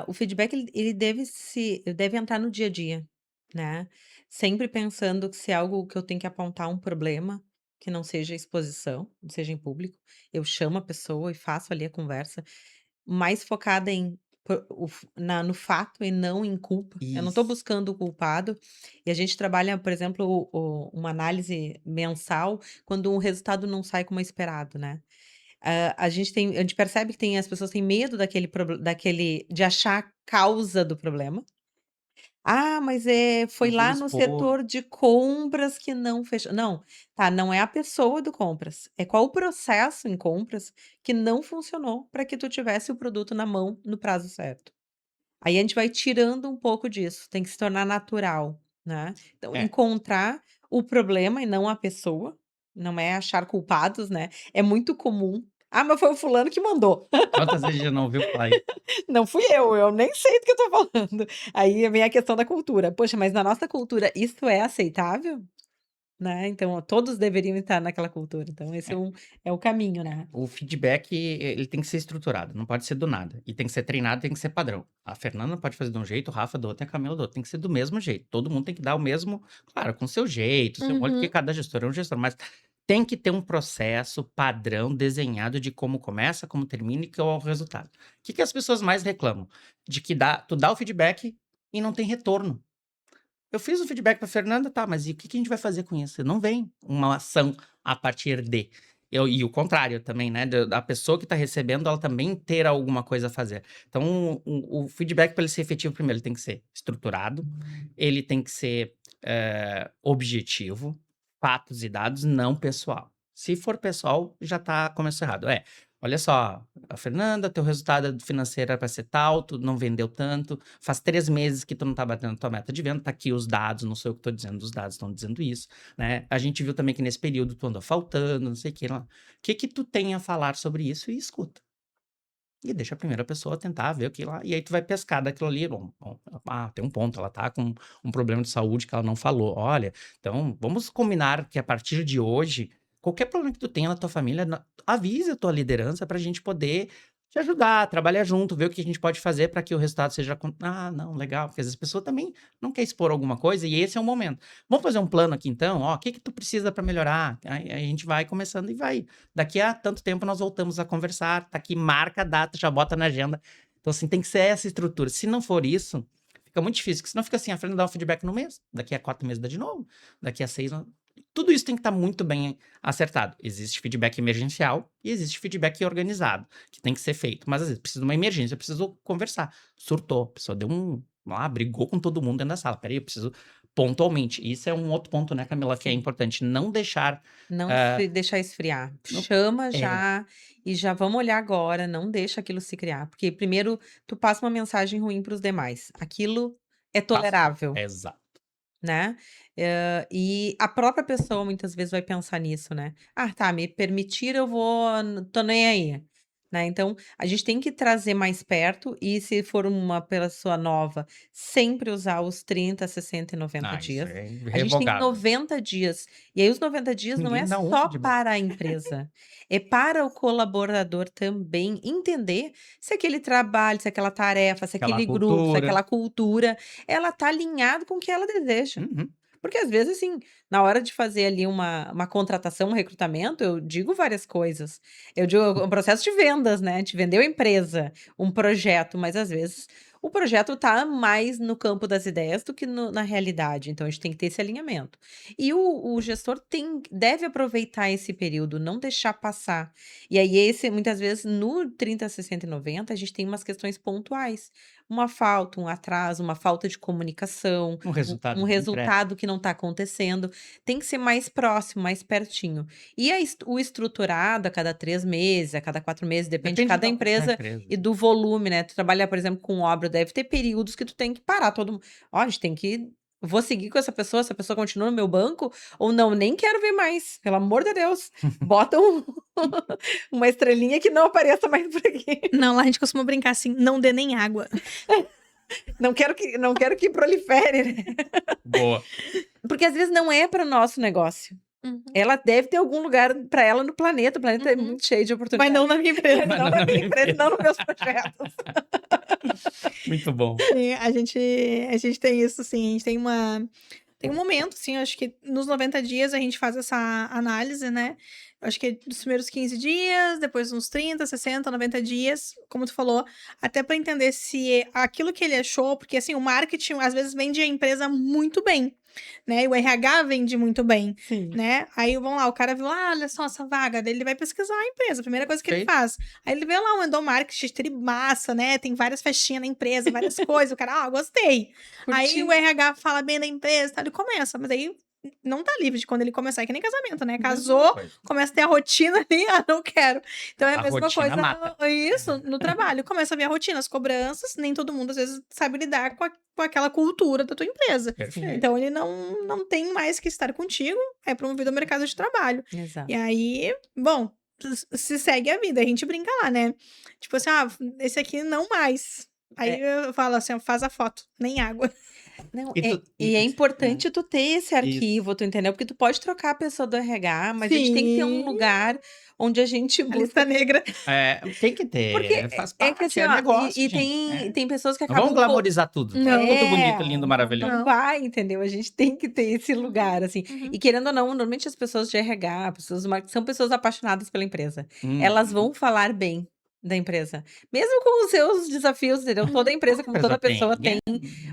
O feedback ele deve entrar no dia a dia, né? Sempre pensando que se é algo que eu tenho que apontar um problema, que não seja exposição, não seja em público, eu chamo a pessoa e faço ali a conversa, mais focada no fato e não em culpa. Eu não estou Isso. buscando o culpado. E a gente trabalha, por exemplo, uma análise mensal quando um resultado não sai como esperado, né? A gente percebe que as pessoas têm medo de achar a causa do problema. "Ah, mas, foi Vira lá no expor. setor de compras que não fechou". Não, tá, não é a pessoa do compras, é qual o processo em compras que não funcionou para que tu tivesse o produto na mão no prazo certo. Aí a gente vai tirando um pouco disso, tem que se tornar natural, né. Então É. encontrar o problema e não a pessoa, não é achar culpados, né. É muito comum: "Ah, mas foi o fulano que mandou". Quantas vezes já não ouviu falar isso? Não fui eu nem sei do que eu tô falando. Aí vem a questão da cultura. Poxa, mas na nossa cultura isso é aceitável? Né, então todos deveriam estar naquela cultura, então esse É. é o caminho, né. O feedback, ele tem que ser estruturado, não pode ser do nada. E tem que ser treinado, tem que ser padrão. A Fernanda pode fazer de um jeito, o Rafa do outro e a Camila do outro. Tem que ser do mesmo jeito. Todo mundo tem que dar o mesmo, claro, com seu jeito, seu molho, porque Uhum. cada gestor é um gestor, mas tem que ter um processo padrão desenhado de como começa, como termina e qual é o resultado. O que que as pessoas mais reclamam? De que tu dá o feedback e não tem retorno. Eu fiz o feedback pra Fernanda, tá, mas e o que que a gente vai fazer com isso? Não vem uma ação a partir de. E o contrário também, né? Da pessoa que tá recebendo, ela também ter alguma coisa a fazer. Então, o feedback, para ele ser efetivo, primeiro, ele tem que ser estruturado, ele tem que ser objetivo, fatos e dados, não pessoal. Se for pessoal, já começou errado. Olha só, a Fernanda, teu resultado financeiro era para ser tal, tu não vendeu tanto, faz 3 meses que tu não tá batendo tua meta de venda, tá aqui os dados, não sou eu que tô dizendo, os dados estão dizendo isso, né? A gente viu também que nesse período tu andou faltando, não sei o que lá. O que que tu tem a falar sobre isso e escuta. E deixa a primeira pessoa tentar ver o que lá, e aí tu vai pescar daquilo ali, tem um ponto, ela tá com um problema de saúde que ela não falou, olha, então vamos combinar que a partir de hoje, qualquer problema que tu tenha na tua família, avise a tua liderança pra gente poder te ajudar, trabalhar junto, ver o que a gente pode fazer para que o resultado seja. Ah, não, legal, porque às vezes a pessoa também não quer expor alguma coisa e esse é o momento. Vamos fazer um plano aqui então, ó, o que que tu precisa para melhorar? Aí a gente vai começando e vai. Daqui a tanto tempo nós voltamos a conversar, tá aqui, marca a data, já bota na agenda. Então, assim, tem que ser essa estrutura. Se não for isso, fica muito difícil, porque senão fica assim, a Fernanda dá um feedback no mês, daqui a 4 meses dá de novo, daqui a 6. Tudo isso tem que estar muito bem acertado. Existe feedback emergencial e existe feedback organizado, que tem que ser feito. Mas às vezes precisa de uma emergência, eu preciso conversar. Surtou, a pessoa deu brigou com todo mundo dentro da sala. Peraí, eu preciso pontualmente. Isso é um outro ponto, né, Camila, que é Sim. importante. Não deixar. Não ah, deixar esfriar. não- Chama é, já e já vamos olhar agora, não deixa aquilo se criar, porque primeiro tu passa uma mensagem ruim para os demais. Aquilo é tolerável, exato. né? E a própria pessoa muitas vezes vai pensar nisso, né? Ah, tá, me permitir, eu vou, tô nem aí. Né? Então, a gente tem que trazer mais perto, e se for uma pessoa nova, sempre usar os 30, 60 e 90 Ah, isso dias. é A gente tem irrevogável. 90 dias. E aí, os 90 dias não Ninguém é dá um só feedback. para a empresa, é para o colaborador também entender se aquele trabalho, se aquela tarefa, se Aquela aquele grupo, se cultura. aquela cultura, ela tá alinhado com o que ela deseja. Uhum. Porque às vezes, assim, na hora de fazer ali uma contratação, um recrutamento, eu digo várias coisas. Eu digo um processo de vendas, né, de vender a empresa, um projeto, mas às vezes o projeto tá mais no campo das ideias do que na realidade, então a gente tem que ter esse alinhamento. E o gestor deve aproveitar esse período, não deixar passar. E aí muitas vezes no 30, 60 e 90 a gente tem umas questões pontuais, uma falta, um atraso, uma falta de comunicação, Um resultado um não entrega. resultado que não está acontecendo, tem que ser mais próximo, mais pertinho. E o estruturado a cada 3 meses, a cada 4 meses, depende de Depende cada da empresa empresa. e do volume, né. Tu trabalhar, por exemplo, com obra, deve ter períodos que tu tem que parar todo "Ó, a gente tem que vou seguir com essa pessoa continua no meu banco ou não, nem quero ver mais, pelo amor de Deus, bota uma estrelinha que não apareça mais por aqui". Não, lá a gente costuma brincar assim, não dê nem água. Não quero que prolifere, né. Boa. Porque às vezes não é para o nosso negócio. Uhum. Ela deve ter algum lugar para ela no planeta, o planeta é Uhum. muito cheio de Mas oportunidades. não na minha empresa. Mas Não não na na minha minha empresa, empresa. não nos meus projetos. Muito bom. E a gente tem isso, assim, a gente tem um momento, assim, eu acho que nos 90 dias a gente faz essa análise, né? Eu acho que é dos primeiros 15 dias, depois uns 30, 60, 90 dias, como tu falou, até para entender se aquilo que ele achou, porque assim, o marketing às vezes vende a empresa muito bem, né? E o RH vende muito bem, Sim. né? Aí vamos lá, o cara viu, olha só essa vaga, daí ele vai pesquisar a empresa, a primeira coisa que ele Feito. faz. Aí ele vê lá o endomarketing, massa, né? Tem várias festinhas na empresa, várias coisas, o cara, gostei. Aí o RH fala bem da empresa, tá? Ele começa, mas aí não tá livre de quando ele começar, é que nem casamento, né? Casou, Coisa. começa a ter a rotina ali, não quero. Então é a A mesma rotina coisa, mata. isso, no trabalho. Começa a ver a rotina, as cobranças, nem todo mundo às vezes sabe lidar com aquela cultura da tua empresa. Perfeito. Então ele não tem mais que estar contigo, é promovido ao mercado de trabalho. Exato. E aí, bom, se segue a vida, a gente brinca lá, né? Tipo assim, esse aqui não mais. Aí eu falo assim, faz a foto, nem água. Não, E é importante tu ter esse Isso. arquivo, tu entendeu? Porque tu pode trocar a pessoa do RH, mas a gente tem que ter um Sim. lugar onde a gente A busca. lista negra. tem que ter, Porque faz é parte, que assim, é ó, negócio, e gente. tem pessoas que Não vamos acabam glamorizar tudo. Não. Tudo bonito, lindo, maravilhoso. Não Não. vai, entendeu? A gente tem que ter esse lugar, assim. Uhum. E querendo ou não, normalmente as pessoas de RH, pessoas do marketing, são pessoas apaixonadas pela empresa. Elas vão falar bem da empresa, mesmo com os seus desafios, entendeu? Toda empresa, como toda pessoa, tem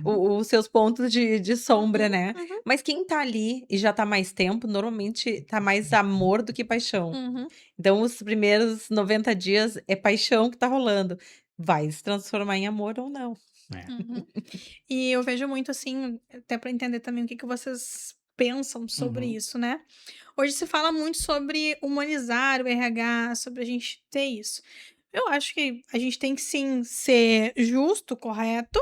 os seus pontos de sombra, né? Uhum. Mas quem tá ali e já tá mais tempo, normalmente tá mais amor do que paixão. Uhum. Então, os primeiros 90 dias é paixão que tá rolando. Vai se transformar em amor ou não. Uhum. E eu vejo muito assim, até para entender também o que vocês pensam sobre Uhum. isso, né? Hoje se fala muito sobre humanizar o RH, sobre a gente ter isso. Eu acho que a gente tem que sim ser justo, correto,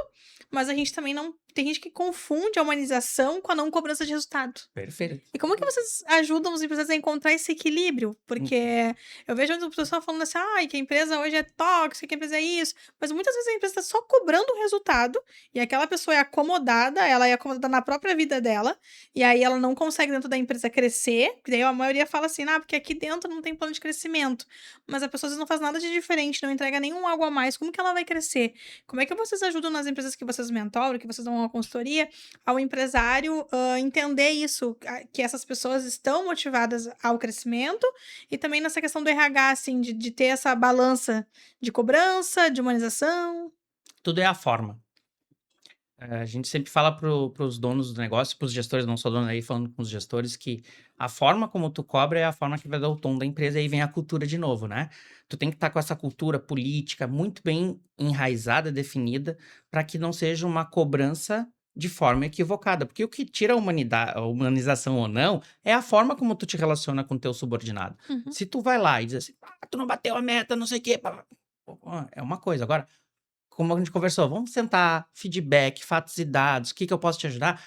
mas a gente também não tem gente que confunde a humanização com a não cobrança de resultado. Perfeito. E como que vocês ajudam os empresários a encontrar esse equilíbrio? Porque eu vejo muitas pessoas falando assim, ai, que a empresa hoje é tóxica, que a empresa é isso. Mas muitas vezes a empresa está só cobrando o resultado e aquela pessoa é acomodada, ela é acomodada na própria vida dela, e aí ela não consegue dentro da empresa crescer, porque daí a maioria fala assim, porque aqui dentro não tem plano de crescimento. Mas a pessoa às vezes não faz nada de diferente, não entrega nenhum algo a mais. Como que ela vai crescer? Como é que vocês ajudam nas empresas que vocês mentoram, que vocês dão uma consultoria, ao empresário entender isso, que essas pessoas estão motivadas ao crescimento e também nessa questão do RH, assim, de ter essa balança de cobrança, de humanização? Tudo é a forma. A gente sempre fala para os donos do negócio, para os gestores, não sou dono aí, falando com os gestores, que a forma como tu cobra é a forma que vai dar o tom da empresa, e aí vem a cultura de novo, né? Tu tem que estar com essa cultura política muito bem enraizada, definida, para que não seja uma cobrança de forma equivocada. Porque o que tira a humanização ou não é a forma como tu te relaciona com o teu subordinado. Uhum. Se tu vai lá e diz assim, tu não bateu a meta, não sei o quê, é uma coisa. Agora, como a gente conversou, vamos sentar, feedback, fatos e dados, o que eu posso te ajudar?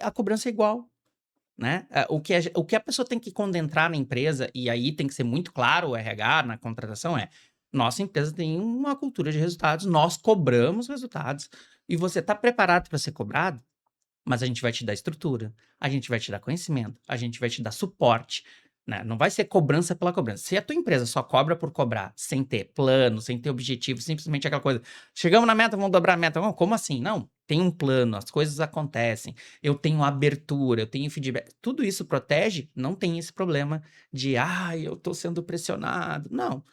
A cobrança é igual, né? O que a pessoa tem que condensar na empresa, e aí tem que ser muito claro o RH na contratação, nossa empresa tem uma cultura de resultados, nós cobramos resultados, e você está preparado para ser cobrado? Mas a gente vai te dar estrutura, a gente vai te dar conhecimento, a gente vai te dar suporte, né? Não vai ser cobrança pela cobrança. Se a tua empresa só cobra por cobrar, sem ter plano, sem ter objetivo, simplesmente aquela coisa, chegamos na meta, vamos dobrar a meta. Não, como assim? Não, tem um plano, as coisas acontecem, eu tenho abertura, eu tenho feedback. Tudo isso protege, não tem esse problema de, eu tô sendo pressionado. Não.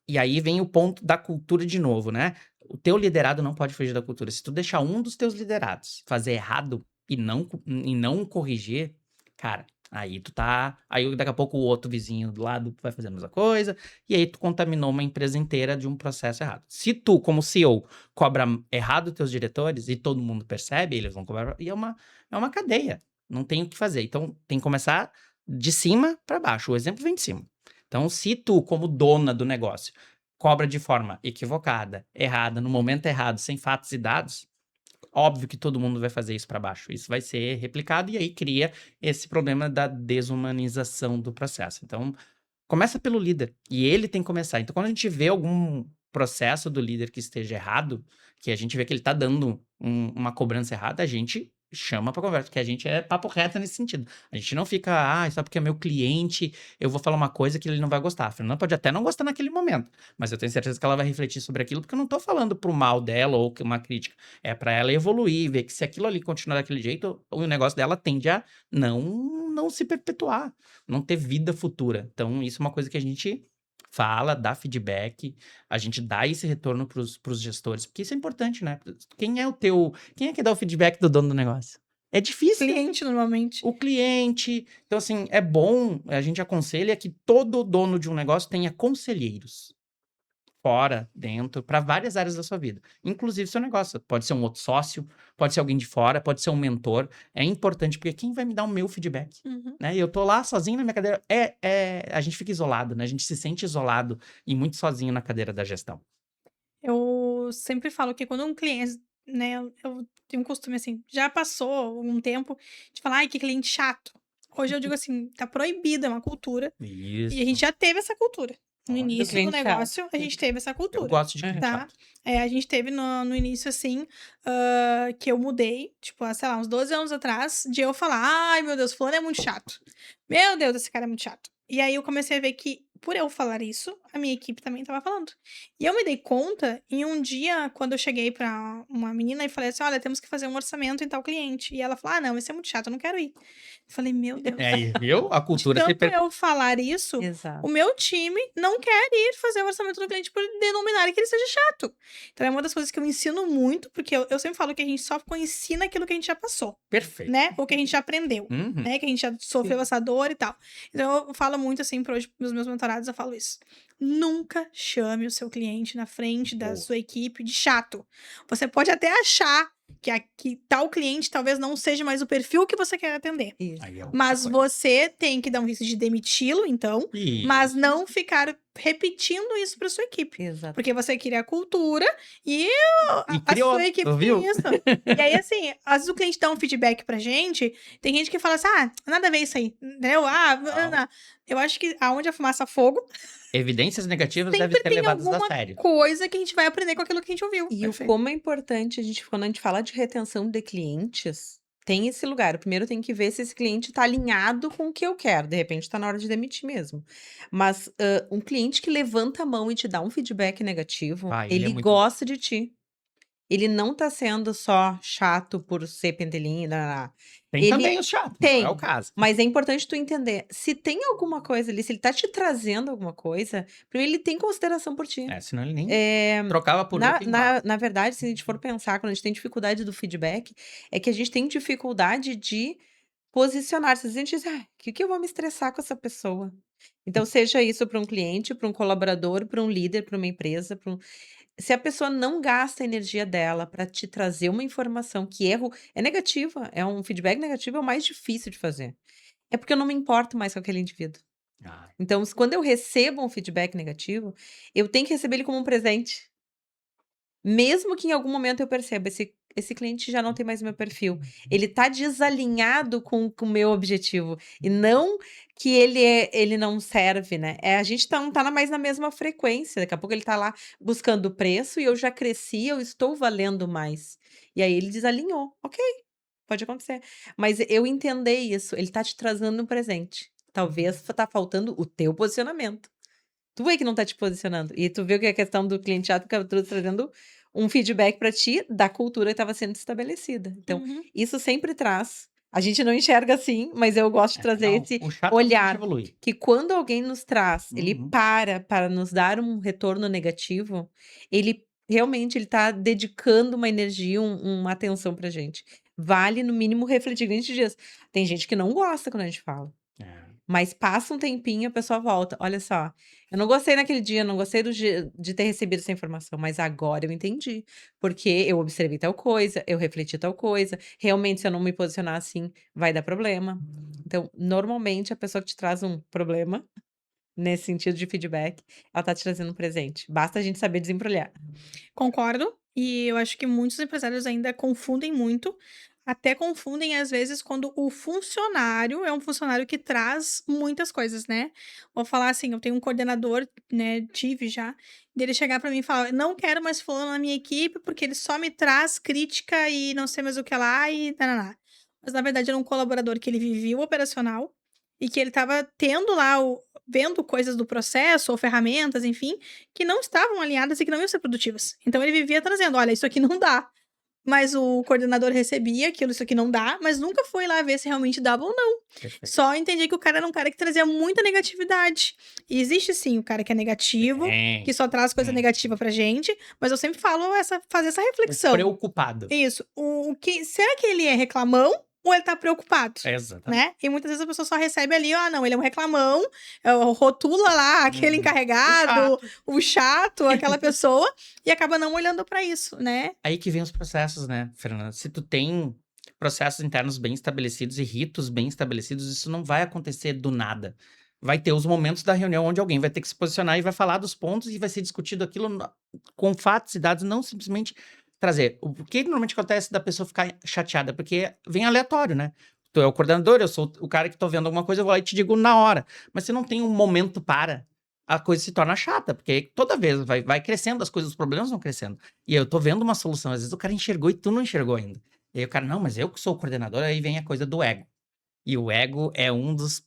E aí vem o ponto da cultura de novo, né? O teu liderado não pode fugir da cultura. Se tu deixar um dos teus liderados fazer errado e não corrigir, cara, aí tu tá. Aí daqui a pouco o outro vizinho do lado vai fazer a mesma coisa, e aí tu contaminou uma empresa inteira de um processo errado. Se tu, como CEO, cobra errado os teus diretores e todo mundo percebe, eles vão cobrar. E é uma cadeia. Não tem o que fazer. Então tem que começar de cima para baixo. O exemplo vem de cima. Então, se tu, como dona do negócio, cobra de forma equivocada, errada, no momento errado, sem fatos e dados, óbvio que todo mundo vai fazer isso para baixo. Isso vai ser replicado e aí cria esse problema da desumanização do processo. Então, começa pelo líder e ele tem que começar. Então, quando a gente vê algum processo do líder que esteja errado, que a gente vê que ele está dando uma cobrança errada, a gente chama para conversa, porque a gente é papo reto nesse sentido. A gente não fica, só porque é meu cliente, eu vou falar uma coisa que ele não vai gostar. A Fernanda pode até não gostar naquele momento, mas eu tenho certeza que ela vai refletir sobre aquilo, porque eu não tô falando pro mal dela ou uma crítica. É para ela evoluir, ver que se aquilo ali continuar daquele jeito, o negócio dela tende a não se perpetuar, não ter vida futura. Então, isso é uma coisa que a gente fala, dá feedback, a gente dá esse retorno pros gestores, porque isso é importante, né? Quem é que dá o feedback do dono do negócio? É difícil. Cliente, normalmente. O cliente. Então, assim, é bom, a gente aconselha que todo dono de um negócio tenha conselheiros. Fora, dentro, para várias áreas da sua vida. Inclusive seu negócio. Pode ser um outro sócio, pode ser alguém de fora, pode ser um mentor. É importante, porque quem vai me dar o meu feedback? Uhum. Né? Eu tô lá sozinho na minha cadeira. A gente fica isolado, né? A gente se sente isolado e muito sozinho na cadeira da gestão. Eu sempre falo que quando um cliente, né, eu tenho um costume assim, já passou algum tempo de falar, que cliente chato. Hoje eu digo assim, tá proibido, é uma cultura. Isso. E a gente já teve essa cultura. No Olha, início do cliente chato. negócio, a gente teve essa Eu cultura. gosto de cliente Tá? chato. A gente teve no início, assim, que eu mudei, tipo, sei lá, uns 12 anos atrás, de eu falar, ai, meu Deus, fulano é muito chato. Meu Deus, esse cara é muito chato. E aí eu comecei a ver que, por eu falar isso, a minha equipe também tava falando. E eu me dei conta em um dia, quando eu cheguei pra uma menina e falei assim, olha, temos que fazer um orçamento em tal cliente. E ela falou, não, esse é muito chato, eu não quero ir. Eu falei, meu Deus. Aí, viu? A cultura De tanto eu falar isso, Exato. o meu time não quer ir fazer o orçamento do cliente por denominarem que ele seja chato. Então é uma das coisas que eu ensino muito, porque eu sempre falo que a gente só ensina aquilo que a gente já passou, Perfeito. né? Ou que a gente já aprendeu, Uhum. né? Que a gente já sofreu essa dor e tal. Então eu falo muito assim, para os meus mentorados, eu falo isso. Nunca chame o seu cliente na frente da Boa. sua equipe de chato. Você pode até achar que tal cliente talvez não seja mais o perfil que você quer atender. Isso. Aí é outra Mas coisa. você tem que dar um risco de demiti-lo, então, Isso. mas não ficar repetindo isso para sua equipe. Exato. Porque você cria a cultura e E a criou, sua equipe tu viu? isso. E aí, assim, às vezes o cliente dá um feedback pra gente, tem gente que fala assim, nada a ver isso aí, entendeu? Não. Eu acho que aonde a fumaça, fogo, Evidências negativas devem sempre ser tem levadas a alguma sério. coisa que a gente vai aprender com aquilo que a gente ouviu. E o como é importante quando a gente fala de retenção de clientes, tem esse lugar. Primeiro tem que ver se esse cliente está alinhado com o que eu quero. De repente está na hora de demitir mesmo. Mas um cliente que levanta a mão e te dá um feedback negativo, Ah, ele é ele muito. gosta de ti. Ele não tá sendo só chato por ser pentelinha, Tem ele também os chatos, não é o tem, caso. mas é importante tu entender, se tem alguma coisa ali, se ele tá te trazendo alguma coisa, primeiro ele tem consideração por ti. Senão ele nem Eh, trocava por na outra e ia embora. na na verdade, se a gente for pensar, quando a gente tem dificuldade do feedback, é que a gente tem dificuldade de posicionar. Se a gente diz: "Ai, que eu vou me estressar com essa pessoa?". Então seja isso para um cliente, para um colaborador, para um líder, para uma empresa, se a pessoa não gasta a energia dela para te trazer uma informação que é negativa, é um feedback negativo, é o mais difícil de fazer. É porque eu não me importo mais com aquele indivíduo. Ah, Então, quando eu recebo um feedback negativo, eu tenho que receber ele como um presente. Mesmo que em algum momento eu perceba, esse cliente já não tem mais o meu perfil. Ele tá desalinhado com o meu objetivo. E não que ele não serve, né? A gente não tá mais na mesma frequência. Daqui a pouco ele tá lá buscando preço e eu já cresci, eu estou valendo mais. E aí ele desalinhou. Ok, pode acontecer. Mas eu entender isso, ele tá te trazendo um presente. Talvez tá faltando o teu posicionamento. Tu é que não tá te posicionando. E tu viu que a questão do cliente chato acabou trazendo um feedback pra ti da cultura que estava sendo estabelecida. Então, Uhum. isso sempre traz. A gente não enxerga assim, mas eu gosto de trazer não, esse o chato é o que a gente olhar evolui. que quando alguém nos traz, ele Uhum. para nos dar um retorno negativo, ele realmente ele tá dedicando uma energia, uma atenção pra gente. Vale no mínimo refletir. Que a gente diz, tem gente que não gosta quando a gente fala. É. Mas passa um tempinho, a pessoa volta. Olha só, eu não gostei naquele dia, não gostei de ter recebido essa informação, mas agora eu entendi, porque eu observei tal coisa, eu refleti tal coisa, realmente se eu não me posicionar assim, vai dar problema. Então, normalmente a pessoa que te traz um problema, nesse sentido de feedback, ela tá te trazendo um presente. Basta a gente saber desembrulhar. Concordo. E eu acho que muitos empresários ainda confundem muito. Até confundem, às vezes, quando o funcionário é um funcionário que traz muitas coisas, né? Vou falar assim, eu tenho um coordenador, né? Tive já, dele chegar pra mim e falar: não quero mais fulano na minha equipe porque ele só me traz crítica e não sei mais o que lá e taraná. Mas na verdade era um colaborador que ele vivia o operacional e que ele estava tendo lá vendo coisas do processo ou ferramentas, enfim, que não estavam alinhadas e que não iam ser produtivas. Então ele vivia trazendo: olha, isso aqui não dá. Mas o coordenador recebia aquilo, isso aqui não dá, mas nunca foi lá ver se realmente dava ou não. Perfeito. Só entendi que o cara era um cara que trazia muita negatividade. E existe sim o cara que é negativo, que Tem. só traz coisa negativa pra gente, mas eu sempre falo fazer essa reflexão. Preocupado. Isso. O que será que ele é reclamão ou ele tá preocupado? Exatamente. Né? E muitas vezes a pessoa só recebe ali, não, ele é um reclamão, rotula lá aquele O encarregado, chato. o chato, aquela pessoa, e acaba não olhando pra isso, né? Aí que vem os processos, né, Fernanda? Se tu tem processos internos bem estabelecidos e ritos bem estabelecidos, isso não vai acontecer do nada. Vai ter os momentos da reunião onde alguém vai ter que se posicionar e vai falar dos pontos e vai ser discutido aquilo com fatos e dados, não simplesmente trazer. O que normalmente acontece da pessoa ficar chateada? Porque vem aleatório, né? Tu é o coordenador, eu sou o cara que tô vendo alguma coisa, eu vou lá e te digo na hora. Mas se não tem um momento para, a coisa se torna chata, porque toda vez vai crescendo as coisas, os problemas vão crescendo. E eu tô vendo uma solução, às vezes o cara enxergou e tu não enxergou ainda. E aí o cara, não, mas eu que sou o coordenador, aí vem a coisa do ego. E o ego é um dos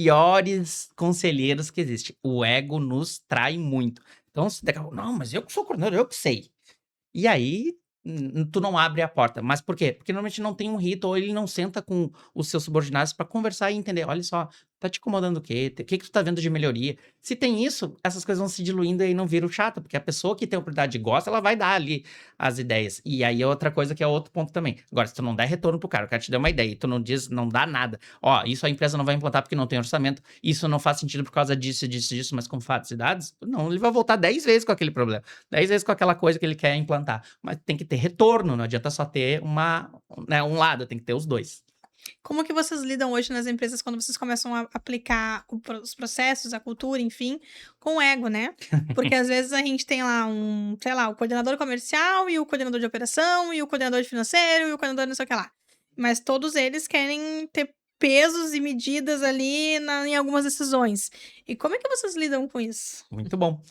piores conselheiros que existe. O ego nos trai muito. Então, se daqui a pouco, não, mas eu que sou o coordenador, eu que sei. E aí, tu não abre a porta. Mas por quê? Porque normalmente não tem um rito, ou ele não senta com os seus subordinados para conversar e entender. Olha só, tá te incomodando o quê? O que tu tá vendo de melhoria? Se tem isso, essas coisas vão se diluindo e não viram chato, porque a pessoa que tem a oportunidade e gosta, ela vai dar ali as ideias. E aí, outra coisa que é outro ponto também. Agora, se tu não der retorno pro cara, o cara te deu uma ideia e tu não diz, não dá nada. Ó, isso a empresa não vai implantar porque não tem orçamento, isso não faz sentido por causa disso, disso, disso, mas com fatos e dados, não, ele vai voltar 10 vezes com aquele problema, 10 vezes com aquela coisa que ele quer implantar. Mas tem que ter retorno, não adianta só ter um lado, tem que ter os dois. Como que vocês lidam hoje nas empresas quando vocês começam a aplicar os processos, a cultura, enfim, com o ego, né? Porque às vezes a gente tem lá sei lá, o coordenador comercial e o coordenador de operação e o coordenador de financeiro e o coordenador não sei o que lá. Mas todos eles querem ter pesos e medidas ali em algumas decisões. E como é que vocês lidam com isso? Muito bom.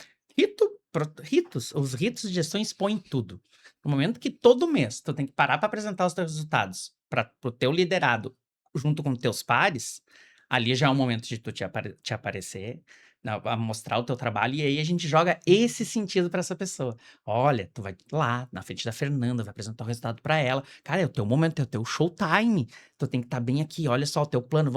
Os ritos de gestão expõem tudo. No momento que todo mês tu tem que parar para apresentar os teus resultados para o teu liderado junto com teus pares, ali já é um momento de tu te aparecer, a mostrar o teu trabalho, e aí a gente joga esse sentido para essa pessoa. Olha, tu vai lá na frente da Fernanda, vai apresentar o resultado para ela. Cara, é o teu momento, é o teu showtime. Tu tem que estar bem aqui, olha só o teu plano.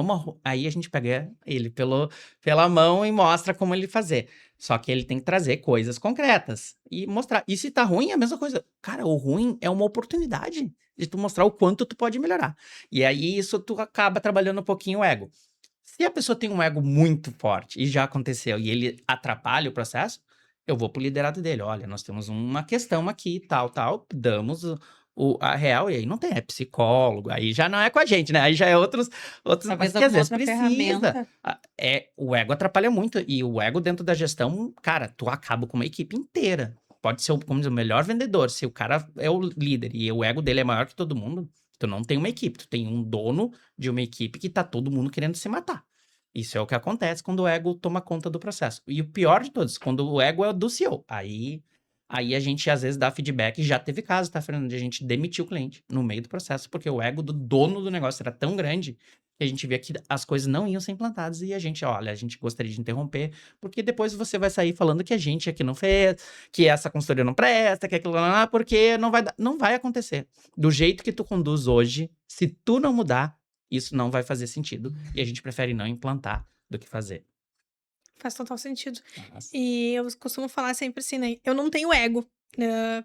Aí a gente pega ele pela mão e mostra como ele fazer. Só que ele tem que trazer coisas concretas e mostrar. E se tá ruim, é a mesma coisa. Cara, o ruim é uma oportunidade de tu mostrar o quanto tu pode melhorar. E aí isso tu acaba trabalhando um pouquinho o ego. Se a pessoa tem um ego muito forte e já aconteceu e ele atrapalha o processo, eu vou pro liderado dele. Olha, nós temos uma questão aqui, tal, damos a real, e aí não tem, é psicólogo, aí já não é com a gente, né? Aí já é outros mas Talvez que às alguma vezes outra precisa. ferramenta. O ego atrapalha muito, e o ego dentro da gestão, cara, tu acaba com uma equipe inteira. Pode ser, como diz, o melhor vendedor. Se o cara é o líder e o ego dele é maior que todo mundo, tu não tem uma equipe, tu tem um dono de uma equipe que tá todo mundo querendo se matar. Isso é o que acontece quando o ego toma conta do processo. E o pior de todos, quando o ego é do CEO. Aí a gente às vezes dá feedback, já teve caso, tá, Fernando, de a gente demitir o cliente no meio do processo, porque o ego do dono do negócio era tão grande que a gente via que as coisas não iam ser implantadas e a gente gostaria de interromper, porque depois você vai sair falando que a gente aqui não fez, que essa consultoria não presta, que aquilo lá, porque não vai acontecer. Do jeito que tu conduz hoje, se tu não mudar, isso não vai fazer sentido e a gente prefere não implantar do que fazer. Faz total sentido. Nossa. E eu costumo falar sempre assim, né? Eu não tenho ego.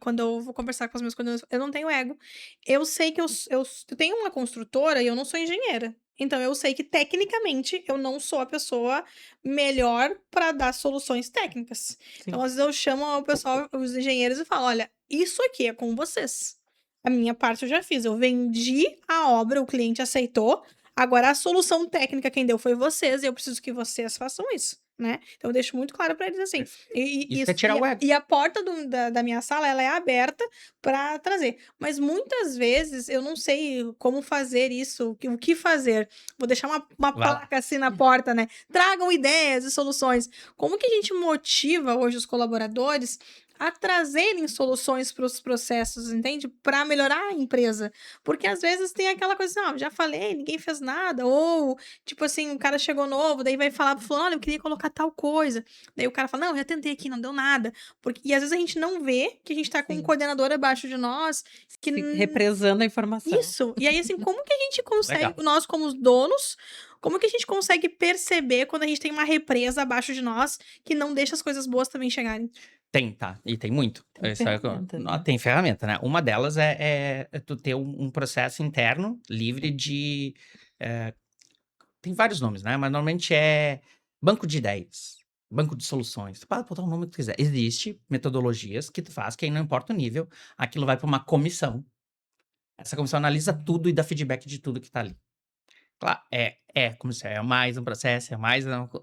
Quando eu vou conversar com os meus coordenadores, eu não tenho ego. Eu sei que eu tenho uma construtora e eu não sou engenheira. Então, eu sei que, tecnicamente, eu não sou a pessoa melhor para dar soluções técnicas. Então, às vezes, eu chamo o pessoal, os engenheiros, e falo: olha, isso aqui é com vocês. A minha parte eu já fiz. Eu vendi a obra, o cliente aceitou. Agora, a solução técnica quem deu foi vocês, e eu preciso que vocês façam isso, né? Então, eu deixo muito claro para eles assim. Isso é tirar o ego. E a porta da minha sala, ela é aberta para trazer. Mas muitas vezes eu não sei como fazer isso, o que fazer. Vou deixar uma placa assim na porta, né? Tragam ideias e soluções. Como que a gente motiva hoje os colaboradores a trazerem soluções para os processos, entende? Para melhorar a empresa. Porque às vezes tem aquela coisa assim, já falei, ninguém fez nada. Ou, tipo assim, o cara chegou novo, daí vai falar pro fulano, olha, eu queria colocar tal coisa. Daí o cara fala, não, eu já tentei aqui, não deu nada. E às vezes a gente não vê que a gente tá com um coordenador abaixo de nós. Que represando a informação. Isso. E aí, assim, como que a gente consegue, nós como os donos, como que a gente consegue perceber quando a gente tem uma represa abaixo de nós que não deixa as coisas boas também chegarem? Tá. E tem muito. Tem ferramenta, né? Uma delas é tu ter um processo interno livre de... tem vários nomes, né? Mas normalmente é banco de ideias, banco de soluções. Tu pode botar o nome que tu quiser. Existe metodologias que tu faz, que aí não importa o nível, aquilo vai para uma comissão. Essa comissão analisa tudo e dá feedback de tudo que tá ali. Claro, como se é mais um processo,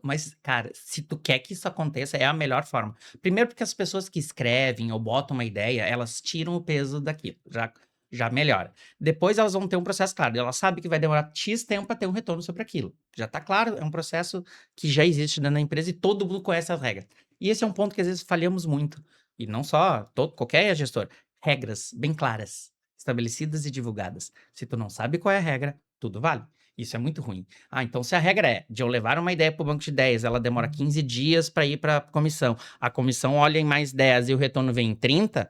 mas, cara, se tu quer que isso aconteça, é a melhor forma. Primeiro porque as pessoas que escrevem ou botam uma ideia, elas tiram o peso daquilo, já melhora. Depois elas vão ter um processo claro, elas sabem que vai demorar X tempo para ter um retorno sobre aquilo. Já tá claro, é um processo que já existe dentro da empresa e todo mundo conhece as regras. E esse é um ponto que às vezes falhamos muito. E não só, qualquer gestor. Regras bem claras, estabelecidas e divulgadas. Se tu não sabe qual é a regra, tudo vale. Isso é muito ruim. Então se a regra é de eu levar uma ideia para o banco de 10, ela demora 15 dias para ir para a comissão olha em mais 10 e o retorno vem em 30,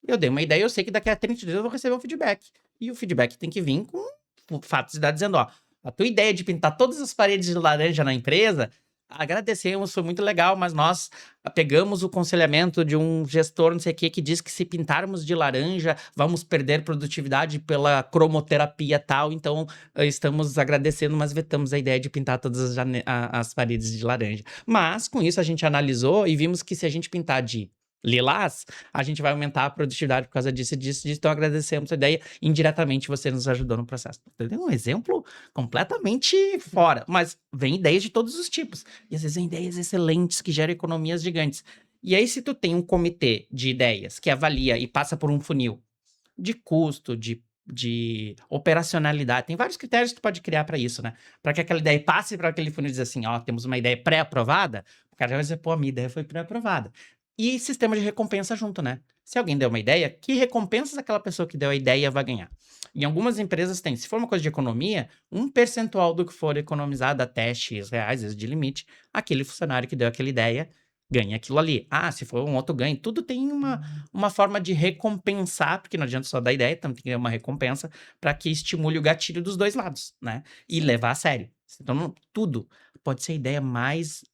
eu dei uma ideia, eu sei que daqui a 30 dias eu vou receber um feedback. E o feedback tem que vir com fatos e dados dizendo, a tua ideia de pintar todas as paredes de laranja na empresa, agradecemos, foi muito legal, mas nós pegamos o aconselhamento de um gestor, não sei o que diz que se pintarmos de laranja, vamos perder produtividade pela cromoterapia tal, então estamos agradecendo, mas vetamos a ideia de pintar todas as paredes de laranja. Mas, com isso, a gente analisou e vimos que se a gente pintar de lilás, a gente vai aumentar a produtividade por causa disso e disso, disso. Então agradecemos a ideia. Indiretamente você nos ajudou no processo. Entendeu? Um exemplo completamente fora, mas vem ideias de todos os tipos. E às vezes vem ideias excelentes que geram economias gigantes. E aí, se tu tem um comitê de ideias que avalia e passa por um funil de custo, de operacionalidade, tem vários critérios que tu pode criar para isso, né? Para que aquela ideia passe para aquele funil e dizer assim, ó, temos uma ideia pré-aprovada, o cara vai dizer, pô, a minha ideia foi pré-aprovada. E sistema de recompensa junto, né? Se alguém deu uma ideia, que recompensas aquela pessoa que deu a ideia vai ganhar? Em algumas empresas tem, se for uma coisa de economia, um percentual do que for economizado até X reais, às vezes de limite, aquele funcionário que deu aquela ideia ganha aquilo ali. Ah, se for um outro ganho, tudo tem uma forma de recompensar, porque não adianta só dar ideia, também tem que ter uma recompensa para que estimule o gatilho dos dois lados, né? E levar a sério. Então, tudo pode ser a ideia mais.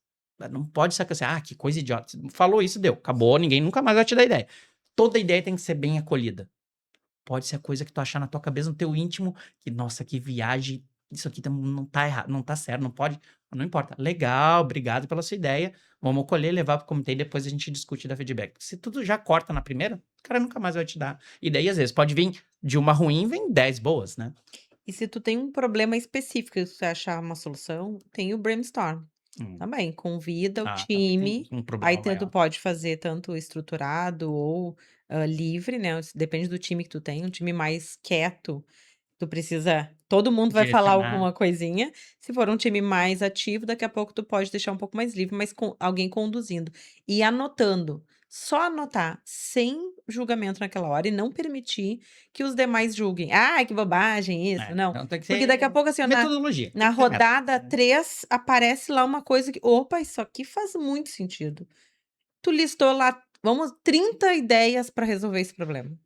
Não pode ser assim, que coisa idiota. Falou isso, deu. Acabou, ninguém nunca mais vai te dar ideia. Toda ideia tem que ser bem acolhida. Pode ser a coisa que tu achar na tua cabeça, no teu íntimo, que, nossa, que viagem, isso aqui não tá errado, não tá certo, não pode, não importa. Legal, obrigado pela sua ideia, vamos colher, levar pro comitê e depois a gente discute e dá feedback. Se tudo já corta na primeira, o cara nunca mais vai te dar. E daí, às vezes, pode vir de uma ruim, vem 10 boas, né? E se tu tem um problema específico e você achar uma solução, tem o brainstorm também. Convida o Também tem time, um aí problema tu maior. pode fazer tanto estruturado ou livre, né? Depende do time que tu tem. Um time mais quieto, tu precisa. Todo mundo vai falar Direcionar. alguma coisinha. Se for um time mais ativo, daqui a pouco tu pode deixar um pouco mais livre, mas com alguém conduzindo. E anotando. Só anotar, sem julgamento naquela hora, e não permitir que os demais julguem. Ah, que bobagem isso. Não. Então tem que Porque daqui a ser pouco, assim, ó, metodologia, tem na que ter método. rodada 3 aparece lá uma coisa que. Opa, isso aqui faz muito sentido. Tu listou lá, vamos, 30 ideias para resolver esse problema.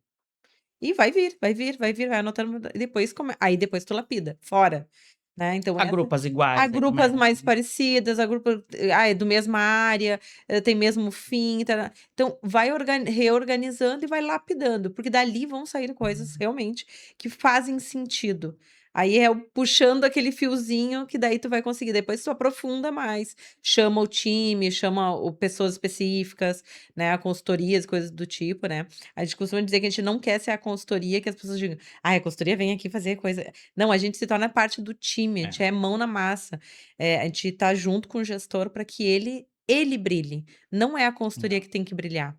E vai vir, vai vir, vai vir, vai anotando, e depois aí depois tu lapida, fora, né, então Agrupas iguais, aí agrupa as começa. mais parecidas, agrupa, é do mesma área, tem mesmo fim, tará. Então vai reorganizando e vai lapidando, porque dali vão sair coisas realmente que fazem sentido. Aí é puxando aquele fiozinho que daí tu vai conseguir, depois tu aprofunda mais, chama o time, chama o pessoas específicas, né, consultorias, coisas do tipo, né. A gente costuma dizer que a gente não quer ser a consultoria que as pessoas digam: "Ai, a consultoria vem aqui fazer coisa". Não, a gente se torna parte do time, a gente É. é mão na massa. A gente tá junto com o gestor para que ele brilhe, não é a consultoria que tem que brilhar.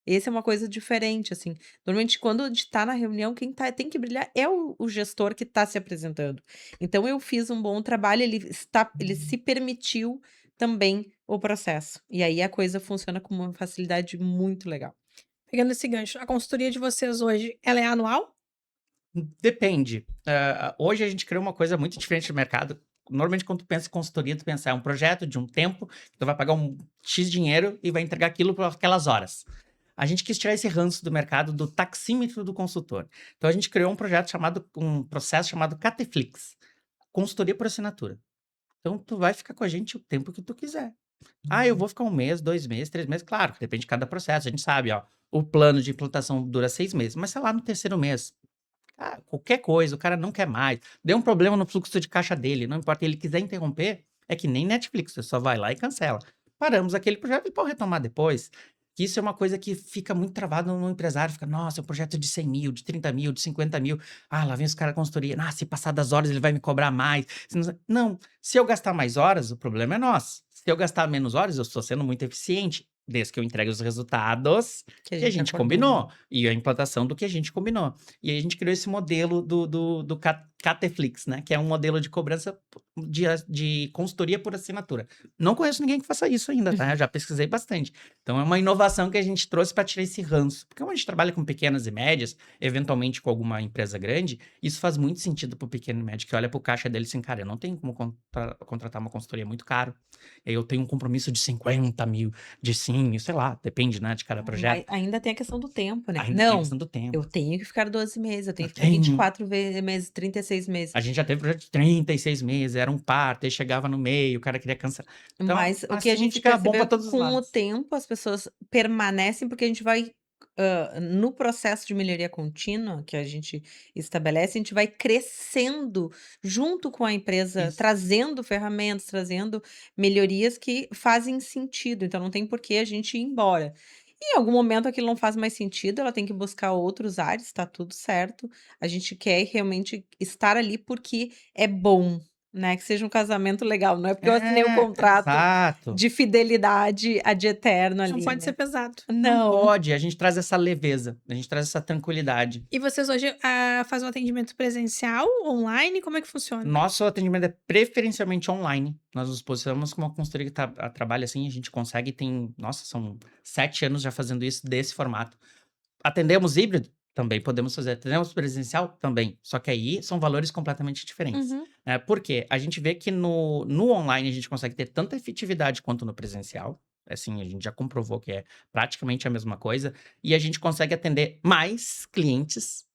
Esse é uma coisa diferente, assim. Normalmente, quando a gente tá na reunião, quem tem que brilhar é o gestor que tá se apresentando. Então eu fiz um bom trabalho, ele se permitiu também o processo. E aí a coisa funciona com uma facilidade muito legal. Pegando esse gancho, a consultoria de vocês hoje, ela é anual? Depende. Hoje a gente criou uma coisa muito diferente no mercado. Normalmente, quando tu pensa em consultoria, tu pensa, é um projeto de um tempo, tu vai pagar um X dinheiro e vai entregar aquilo por aquelas horas. A gente quis tirar esse ranço do mercado do taxímetro do consultor. Então a gente criou um processo chamado Cateflix, consultoria por assinatura. Então tu vai ficar com a gente o tempo que tu quiser. Eu vou ficar 1 mês, 2 meses, 3 meses, claro, depende de cada processo. A gente sabe, ó, o plano de implantação dura 6 meses, mas sei lá, no terceiro mês, qualquer coisa, o cara não quer mais, deu um problema no fluxo de caixa dele, não importa, ele quiser interromper, é que nem Netflix, você só vai lá e cancela. Paramos aquele projeto e pode retomar depois. Que isso é uma coisa que fica muito travado no empresário, fica, nossa, é um projeto de 100 mil, de 30 mil, de 50 mil, lá vem os caras da consultoria, se passar das horas ele vai me cobrar mais. Não, se eu gastar mais horas, o problema é nosso. Se eu gastar menos horas, eu estou sendo muito eficiente, desde que eu entregue os resultados que a gente acordou, né? combinou, e a implantação do que a gente combinou. E aí a gente criou esse modelo do Cateflix, né? Que é um modelo de cobrança de consultoria por assinatura. Não conheço ninguém que faça isso ainda, tá? Já pesquisei bastante. Então é uma inovação que a gente trouxe para tirar esse ranço. Porque como a gente trabalha com pequenas e médias, eventualmente com alguma empresa grande, isso faz muito sentido para o pequeno e médio, que olha para o caixa dele assim, cara, eu não tenho como contratar uma consultoria muito caro. E aí eu tenho um compromisso de 50 mil, de sim, sei lá, depende, né, de cada projeto. Ainda tem a questão do tempo, né? Ainda tem a Não, questão do tempo. eu tenho que ficar 12 meses, eu tenho Eu que ficar tenho. 24 meses, 36 meses. A gente já teve projeto de 36 meses, era um parto, aí chegava no meio, o cara queria cancelar. Então, Mas o que a assim gente fica bom percebeu para é que todos os com o lados. tempo as pessoas permanecem, porque a gente vai, no processo de melhoria contínua que a gente estabelece, a gente vai crescendo junto com a empresa, Isso. trazendo ferramentas, trazendo melhorias que fazem sentido, então não tem por que a gente ir embora. Em algum momento aquilo não faz mais sentido, ela tem que buscar outros ares, tá tudo certo. A gente quer realmente estar ali porque é bom, né, que seja um casamento legal, não é porque eu assinei um contrato Exato. de fidelidade ad eterno Não ali, pode ser né. pesado. Não Não. pode, a gente traz essa leveza, a gente traz essa tranquilidade. E vocês hoje fazem um atendimento presencial, online? Como é que funciona? Nosso atendimento é preferencialmente online. Nós nos posicionamos como uma consultoria que trabalha assim, a gente consegue, nossa, são 7 anos já fazendo isso desse formato. Atendemos híbrido? Também podemos fazer. Atendemos presencial? Também. Só que aí são valores completamente diferentes. Uhum. Por quê? A gente vê que no online a gente consegue ter tanta efetividade quanto no presencial. Assim, a gente já comprovou que é praticamente a mesma coisa. E a gente consegue atender mais clientes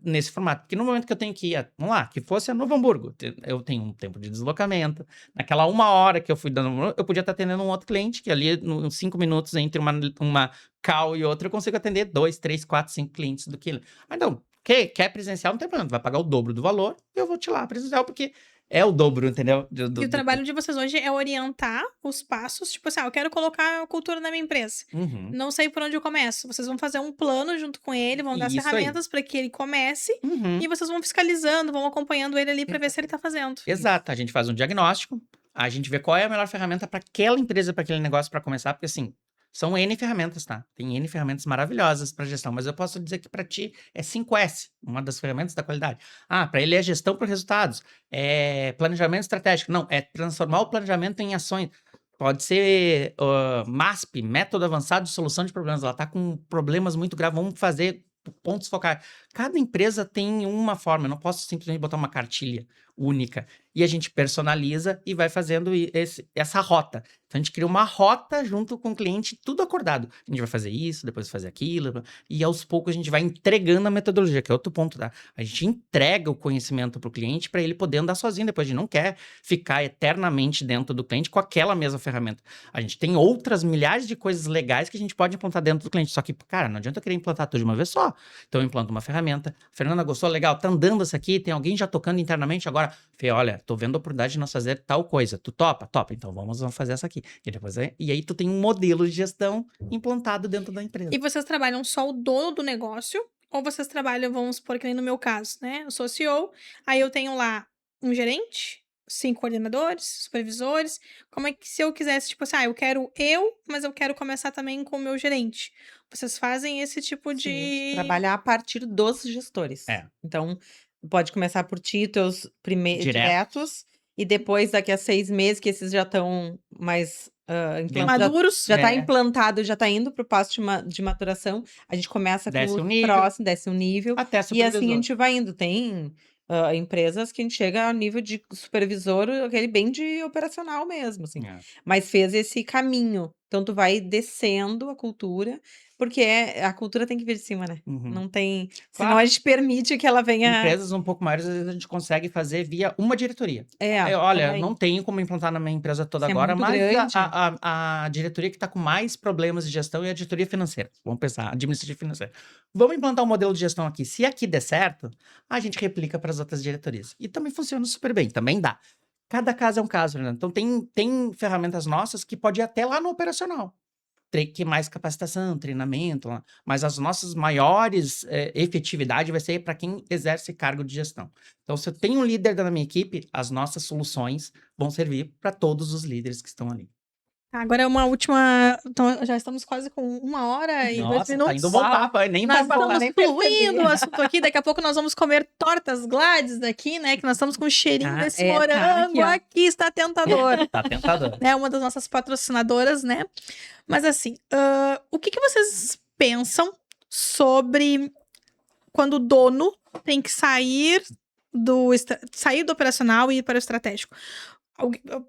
nesse formato. Porque no momento que eu tenho que ir, vamos lá, que fosse a Novo Hamburgo, eu tenho um tempo de deslocamento. Naquela 1 hora que eu fui dando, eu podia estar atendendo um outro cliente, que ali, nos 5 minutos entre uma call e outra, eu consigo atender 2, 3, 4, 5 clientes do que. Ah, não, quer presencial, não tem problema, tu vai pagar o dobro do valor, e eu vou te lá presencial, porque é o dobro, entendeu? E o trabalho de vocês hoje é orientar os passos, tipo assim, eu quero colocar a cultura na minha empresa. Uhum. Não sei por onde eu começo. Vocês vão fazer um plano junto com ele, vão dar as Isso aí. ferramentas para que ele comece Uhum. e vocês vão fiscalizando, vão acompanhando ele ali para ver se ele tá fazendo. Exato, a gente faz um diagnóstico, a gente vê qual é a melhor ferramenta para aquela empresa, para aquele negócio, para começar, porque assim, são N ferramentas, tá? Tem N ferramentas maravilhosas para gestão, mas eu posso dizer que para ti é 5S, uma das ferramentas da qualidade. Para ele é gestão por resultados, é planejamento estratégico, não, é transformar o planejamento em ações. Pode ser MASP, Método Avançado de Solução de Problemas. Ela está com problemas muito graves, vamos fazer pontos focais. Cada empresa tem uma forma, eu não posso simplesmente botar uma cartilha única. E a gente personaliza e vai fazendo essa rota. Então a gente cria uma rota junto com o cliente, tudo acordado. A gente vai fazer isso, depois fazer aquilo, e aos poucos a gente vai entregando a metodologia, que é outro ponto, tá? A gente entrega o conhecimento para o cliente para ele poder andar sozinho depois. A gente não quer ficar eternamente dentro do cliente com aquela mesma ferramenta. A gente tem outras milhares de coisas legais que a gente pode implantar dentro do cliente. Só que, cara, não adianta eu querer implantar tudo de uma vez só. Então eu implanto uma ferramenta. Fernanda, gostou? Legal, tá andando essa aqui, tem alguém já tocando internamente agora. Fê, olha, tô vendo a oportunidade de nós fazer tal coisa. Tu topa? Topa. Então vamos fazer essa aqui. E aí tu tem um modelo de gestão implantado dentro da empresa. E vocês trabalham só o dono do negócio? Ou vocês trabalham, vamos supor que nem no meu caso, né? Eu sou CEO, aí eu tenho lá um gerente, 5 coordenadores, supervisores. Como é que se eu quisesse, tipo assim, mas eu quero começar também com o meu gerente. Vocês fazem esse tipo Sim, de... trabalhar a partir dos gestores. Então, pode começar por ti, teus diretos, e depois, daqui a 6 meses, que esses já estão mais maduros. já tá implantado, já tá indo pro passo de maturação, a gente começa com o próximo, desce um nível, até e assim a gente vai indo. Tem empresas que a gente chega ao nível de supervisor, aquele bem de operacional mesmo, assim. Mas fez esse caminho. Então, tu vai descendo a cultura, porque a cultura tem que vir de cima, né? Não tem... Senão a gente permite que ela venha... Empresas um pouco maiores, às vezes a gente consegue fazer via uma diretoria. Olha, não tenho como implantar na minha empresa toda agora, mas a diretoria que está com mais problemas de gestão é a diretoria financeira. Vamos pensar, administrativa financeira. Vamos implantar um modelo de gestão aqui. Se aqui der certo, a gente replica para as outras diretorias. E também funciona super bem, também dá. Cada caso é um caso, né? Então tem ferramentas nossas que pode ir até lá no operacional. Que mais capacitação, treinamento, mas as nossas maiores efetividade vai ser para quem exerce cargo de gestão. Então, se eu tenho um líder da minha equipe, as nossas soluções vão servir para todos os líderes que estão ali. Agora uma última... Então, já estamos quase com 1 hora e 2 minutos. Tá indo voltar, nem nós vai falar. Estamos fluindo o assunto aqui. Daqui a pouco nós vamos comer tortas Gladys daqui, né? Que nós estamos com um cheirinho desse morango. Aqui está tentador. Tá tentador. É uma das nossas patrocinadoras, né? Mas assim, o que vocês pensam sobre quando o dono tem que sair do operacional e ir para o estratégico?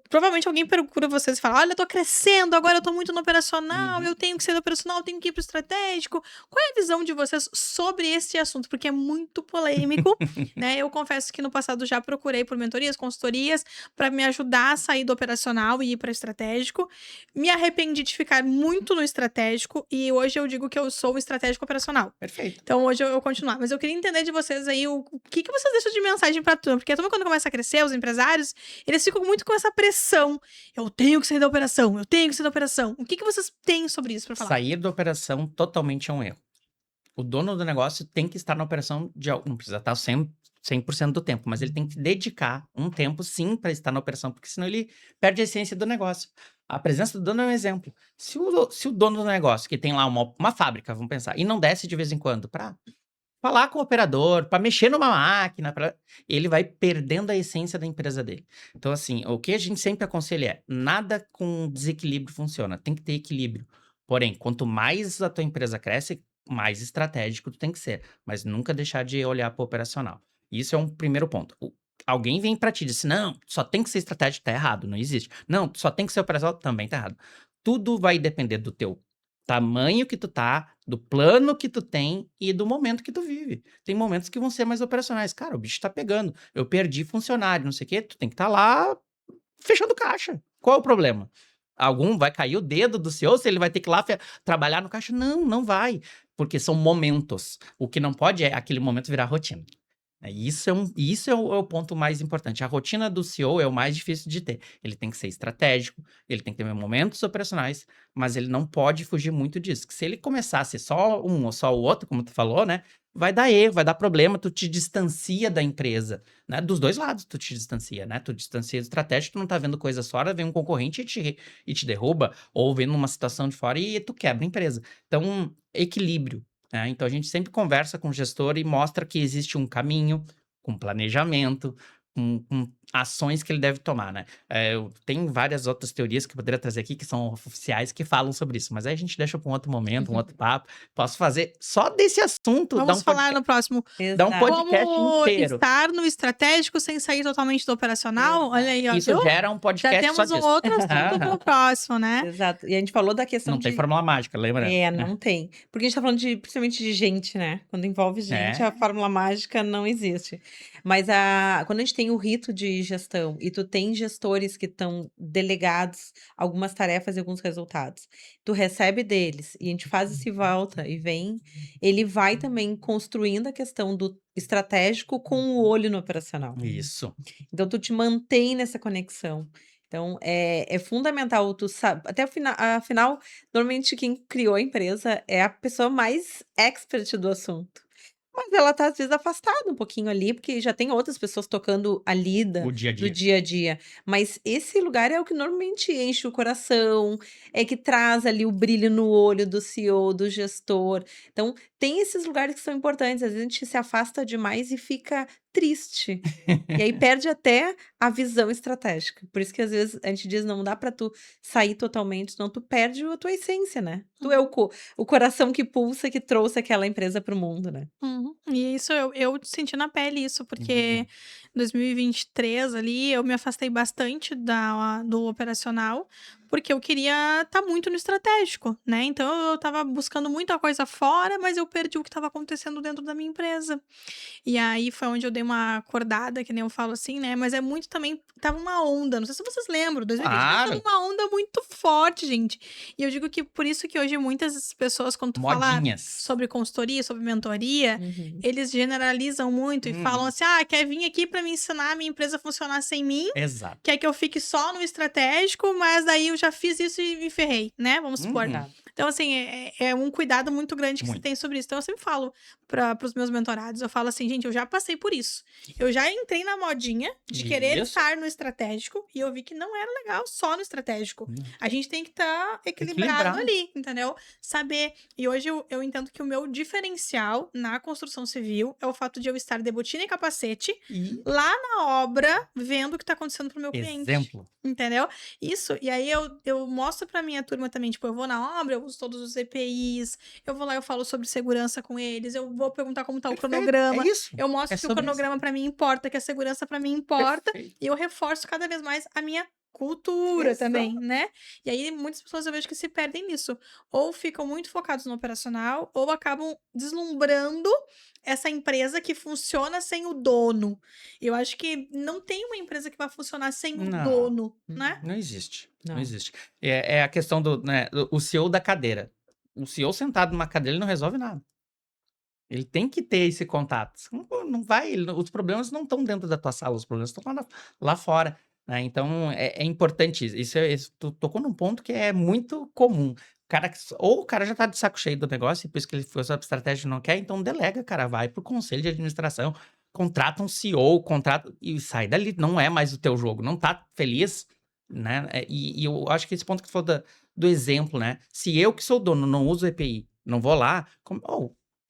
Provavelmente alguém procura vocês e fala: olha, eu tô crescendo, agora eu tô muito no operacional, eu tenho que ser do operacional, eu tenho que ir pro estratégico. Qual é a visão de vocês sobre esse assunto? Porque é muito polêmico, né? Eu confesso que no passado já procurei por mentorias, consultorias, para me ajudar a sair do operacional e ir para estratégico. Me arrependi de ficar muito no estratégico e hoje eu digo que eu sou o estratégico operacional. Perfeito. Então hoje eu vou continuar. Mas eu queria entender de vocês aí o que vocês deixam de mensagem pra turma. Porque a turma, quando começa a crescer, os empresários, eles ficam muito muito com essa pressão. Eu tenho que sair da operação, eu tenho que sair da operação. O que que vocês têm sobre isso pra falar? Sair da operação totalmente é um erro. O dono do negócio tem que estar na operação não precisa estar 100% do tempo, mas ele tem que dedicar um tempo sim para estar na operação, porque senão ele perde a essência do negócio. A presença do dono é um exemplo. Se o dono do negócio, que tem lá uma fábrica, vamos pensar, e não desce de vez em quando para falar com o operador, para mexer numa máquina, ele vai perdendo a essência da empresa dele. Então, assim, o que a gente sempre aconselha é, nada com desequilíbrio funciona, tem que ter equilíbrio. Porém, quanto mais a tua empresa cresce, mais estratégico tu tem que ser, mas nunca deixar de olhar para o operacional. Isso é um primeiro ponto. Alguém vem para ti e diz, não, só tem que ser estratégico, tá errado, não existe. Não, só tem que ser operacional, também tá errado. Tudo vai depender do teu tamanho que tu tá, do plano que tu tem e do momento que tu vive. Tem momentos que vão ser mais operacionais. Cara, o bicho tá pegando. Eu perdi funcionário, não sei o quê. Tu tem que estar lá fechando caixa. Qual é o problema? Algum vai cair o dedo do CEO se ele vai ter que ir lá trabalhar no caixa? Não, não vai. Porque são momentos. O que não pode é aquele momento virar rotina. Isso é o ponto mais importante. A rotina do CEO é o mais difícil de ter. Ele tem que ser estratégico, ele tem que ter momentos operacionais, mas ele não pode fugir muito disso. Que se ele começar a ser só um ou só o outro, como tu falou, né? Vai dar erro, vai dar problema, tu te distancia da empresa, né? Dos dois lados tu te distancia, né? Tu distancia do estratégico, tu não tá vendo coisas fora, vem um concorrente e te derruba, ou vem numa situação de fora e tu quebra a empresa. Então, equilíbrio. Então, a gente sempre conversa com o gestor e mostra que existe um caminho, com planejamento, com ações que ele deve tomar, né? Tem várias outras teorias que eu poderia trazer aqui, que são oficiais, que falam sobre isso, mas aí a gente deixa para um outro momento, um outro papo. Posso fazer só desse assunto, Vamos falar no próximo. dar um podcast Como inteiro. estar no estratégico sem sair totalmente do operacional. Olha aí, ó. Isso viu? gera um Já podcast só temos um disso. outro assunto pro próximo, né? Exato. E a gente falou da questão Não tem de... fórmula mágica, lembra? não tem. Porque a gente tá falando principalmente de gente, né? Quando envolve gente, a fórmula mágica não existe. Mas quando a gente tem o rito de gestão e tu tem gestores que estão delegados algumas tarefas e alguns resultados, tu recebe deles e a gente faz esse volta e vem, ele vai também construindo a questão do estratégico com o olho no operacional. Isso. Então, tu te mantém nessa conexão. Então, é fundamental tu saber. Até afinal, normalmente quem criou a empresa é a pessoa mais expert do assunto. Mas ela tá, às vezes, afastada um pouquinho ali, porque já tem outras pessoas tocando a lida O dia a do dia. dia a dia. Mas esse lugar é o que normalmente enche o coração, é que traz ali o brilho no olho do CEO, do gestor. Então, tem esses lugares que são importantes. Às vezes a gente se afasta demais e fica triste. E aí perde até a visão estratégica. Por isso que às vezes a gente diz, não dá pra tu sair totalmente, senão tu perde a tua essência, né? Tu é o coração que pulsa, que trouxe aquela empresa pro mundo, né? E isso eu senti na pele isso, porque em 2023 ali eu me afastei bastante do operacional, porque eu queria estar muito no estratégico, né? Então eu tava buscando muita coisa fora, mas eu perdi o que estava acontecendo dentro da minha empresa. E aí foi onde eu dei uma acordada, que nem eu falo assim, né? Mas é muito também. Tava uma onda, não sei se vocês lembram, 2023 Claro. tava uma onda muito forte, gente. E eu digo que por isso que hoje muitas pessoas, quando tu fala Modinhas. sobre consultoria, sobre mentoria, eles generalizam muito e falam assim: quer vir aqui pra me ensinar a minha empresa a funcionar sem mim? Exato. Quer que eu fique só no estratégico, mas daí eu já fiz isso e me ferrei, né? Vamos supor. Então, assim, é um cuidado muito grande que se Muito. tem sobre isso. Então, eu sempre falo para os meus mentorados, eu falo assim, gente, eu já passei por isso. Eu já entrei na modinha de querer Isso. estar no estratégico e eu vi que não era legal só no estratégico. A gente tem que estar equilibrado ali, entendeu? Saber. E hoje eu entendo que o meu diferencial na construção civil é o fato de eu estar de botina e capacete E lá na obra, vendo o que tá acontecendo pro meu cliente. exemplo. Entendeu? Isso, e aí eu mostro pra minha turma também, tipo, eu vou na obra, eu uso todos os EPIs, eu vou lá, eu falo sobre segurança com eles, eu vou perguntar como tá o Perfeito, cronograma, é isso. eu mostro É que o sobre cronograma pra mim importa, que a segurança pra mim importa, Perfeito. e eu reforço cada vez mais a minha cultura Exato. também, né? E aí muitas pessoas eu vejo que se perdem nisso, ou ficam muito focados no operacional, ou acabam deslumbrando essa empresa que funciona sem o dono. Eu acho que não tem uma empresa que vai funcionar sem o Não. dono, né? Não existe. Não Não. existe. É a questão o CEO da cadeira. O CEO sentado numa cadeira, ele não resolve nada. Ele tem que ter esse contato. Não vai, os problemas não estão dentro da tua sala, os problemas estão lá fora. né? Então, é importante isso. Tu tocou num ponto que é muito comum. Ou o cara já tá de saco cheio do negócio, e por isso que ele foi só pra estratégia e não quer, então delega, cara, vai pro conselho de administração, contrata um CEO, contrata e sai dali, não é mais o teu jogo, não tá feliz, né? E eu acho que esse ponto que tu falou do exemplo, né? Se eu que sou dono não uso EPI, não vou lá,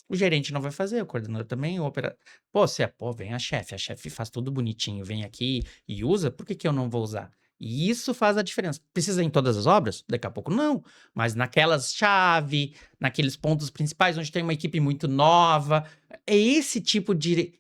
o gerente não vai fazer, o coordenador também, o operador. Pô, vem a chefe faz tudo bonitinho, vem aqui e usa, por que que eu não vou usar? E isso faz a diferença. Precisa em todas as obras? Daqui a pouco não, mas naquelas chave, naqueles pontos principais onde tem uma equipe muito nova, é esse tipo de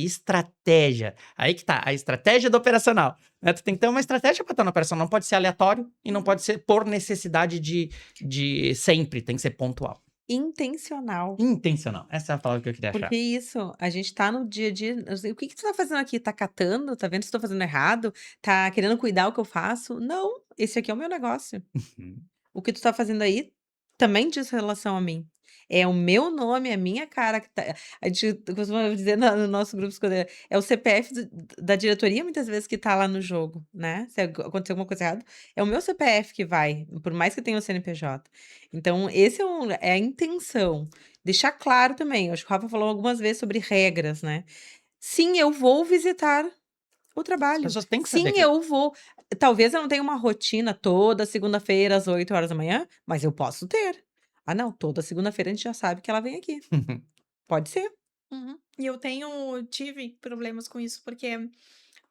estratégia. Aí que tá, a estratégia do operacional, né? Tu tem que ter uma estratégia para estar na operação, não pode ser aleatório e não pode ser por necessidade de sempre, tem que ser pontual. Intencional. Intencional, essa é a palavra que eu queria achar. Porque isso, a gente tá no dia a dia, assim, o que que tu tá fazendo aqui? Tá catando? Tá vendo se eu tô fazendo errado? Tá querendo cuidar o que eu faço? Não, esse aqui é o meu negócio. Uhum. O que tu tá fazendo aí também diz relação a mim. É o meu nome, é a minha cara que tá. A gente costuma dizer no nosso grupo escolar, é o CPF da diretoria, muitas vezes, que tá lá no jogo, né? Se acontecer alguma coisa errada, é o meu CPF que vai, por mais que tenha o CNPJ. Então, esse é a intenção. Deixar claro também. Eu acho que o Rafa falou algumas vezes sobre regras, né? Sim, eu vou visitar o As trabalho. pessoas têm que saber Sim, que eu vou. Talvez eu não tenha uma rotina toda segunda-feira às 8 horas da manhã, mas eu posso ter. Ah, não, toda segunda-feira a gente já sabe que ela vem aqui. Pode ser. Uhum. E eu tive problemas com isso, porque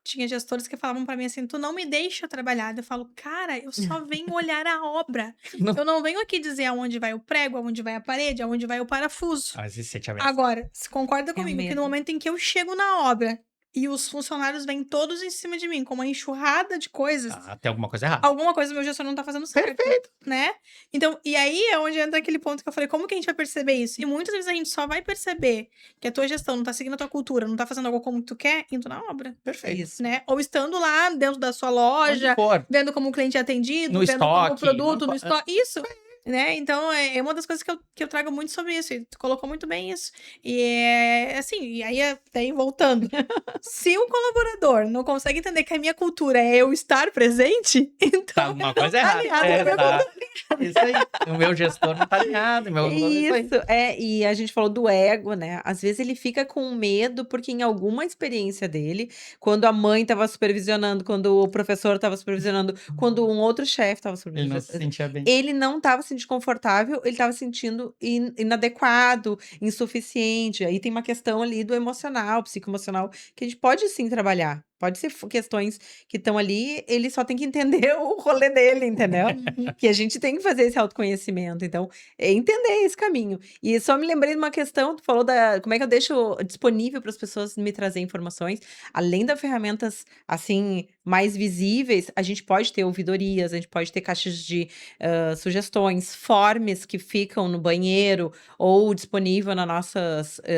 tinha gestores que falavam pra mim assim: "Tu não me deixa trabalhar". Eu falo: "Cara, eu só venho olhar a obra. Não. Eu não venho aqui dizer aonde vai o prego, aonde vai a parede, aonde vai o parafuso". Esse sentimento. Agora, você concorda É o comigo que no medo. momento em que eu chego na obra e os funcionários vêm todos em cima de mim com uma enxurrada de coisas, Tem alguma coisa errada. alguma coisa meu gestor não tá fazendo certo, Perfeito. né. Então, e aí é onde entra aquele ponto que eu falei: "Como que a gente vai perceber isso?". E muitas vezes a gente só vai perceber que a tua gestão não tá seguindo a tua cultura, não tá fazendo algo como tu quer, indo na obra, Perfeito. Isso. né. Ou estando lá dentro da sua Onde loja, for. vendo como o cliente é atendido, No vendo como o estoque, produto no estoque, isso, né. Então é uma das coisas que eu trago muito sobre isso, e tu colocou muito bem isso. E é assim, e aí daí voltando, se um colaborador não consegue entender que a minha cultura é eu estar presente, Tá então alguma ele não coisa tá errada. alinhado com a minha Exato. Isso aí. O meu gestor não tá alinhado, isso aí. Isso, e a gente falou do ego, né? Às vezes ele fica com medo porque em alguma experiência dele, quando a mãe estava supervisionando, quando o professor estava supervisionando, quando um outro chefe estava Ele não se supervisionando, sentia bem. ele não estava se sentindo confortável, ele estava se sentindo inadequado, insuficiente. Aí tem uma questão ali do emocional, psicoemocional, que a gente pode sim trabalhar. Pode ser questões que estão ali, ele só tem que entender o rolê dele, entendeu? Uhum. Que a gente tem que fazer esse autoconhecimento. Então, é entender esse caminho. E só me lembrei de uma questão, tu falou da como é que eu deixo disponível para as pessoas me trazer informações. Além das ferramentas, assim, mais visíveis, a gente pode ter ouvidorias, a gente pode ter caixas de sugestões, forms que ficam no banheiro ou disponível na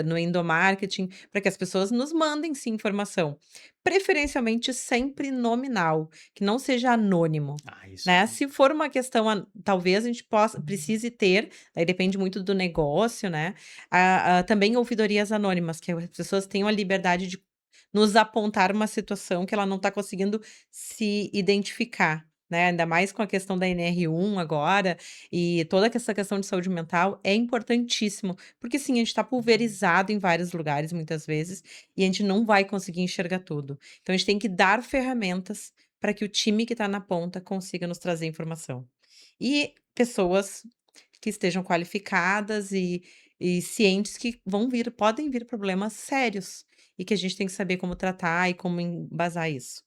no endomarketing, para que as pessoas nos mandem sim informação. Preferencialmente sempre nominal, que não seja anônimo. Isso. Né? Se for uma questão, talvez a gente precise ter, aí depende muito do negócio, né? Também ouvidorias anônimas, que as pessoas tenham a liberdade de nos apontar uma situação que ela não está conseguindo se identificar. Né? Ainda mais com a questão da NR1 agora, e toda essa questão de saúde mental é importantíssimo, porque sim, a gente está pulverizado em vários lugares muitas vezes, e a gente não vai conseguir enxergar tudo. Então a gente tem que dar ferramentas para que o time que está na ponta consiga nos trazer informação. E pessoas que estejam qualificadas e cientes que podem vir problemas sérios e que a gente tem que saber como tratar e como embasar isso.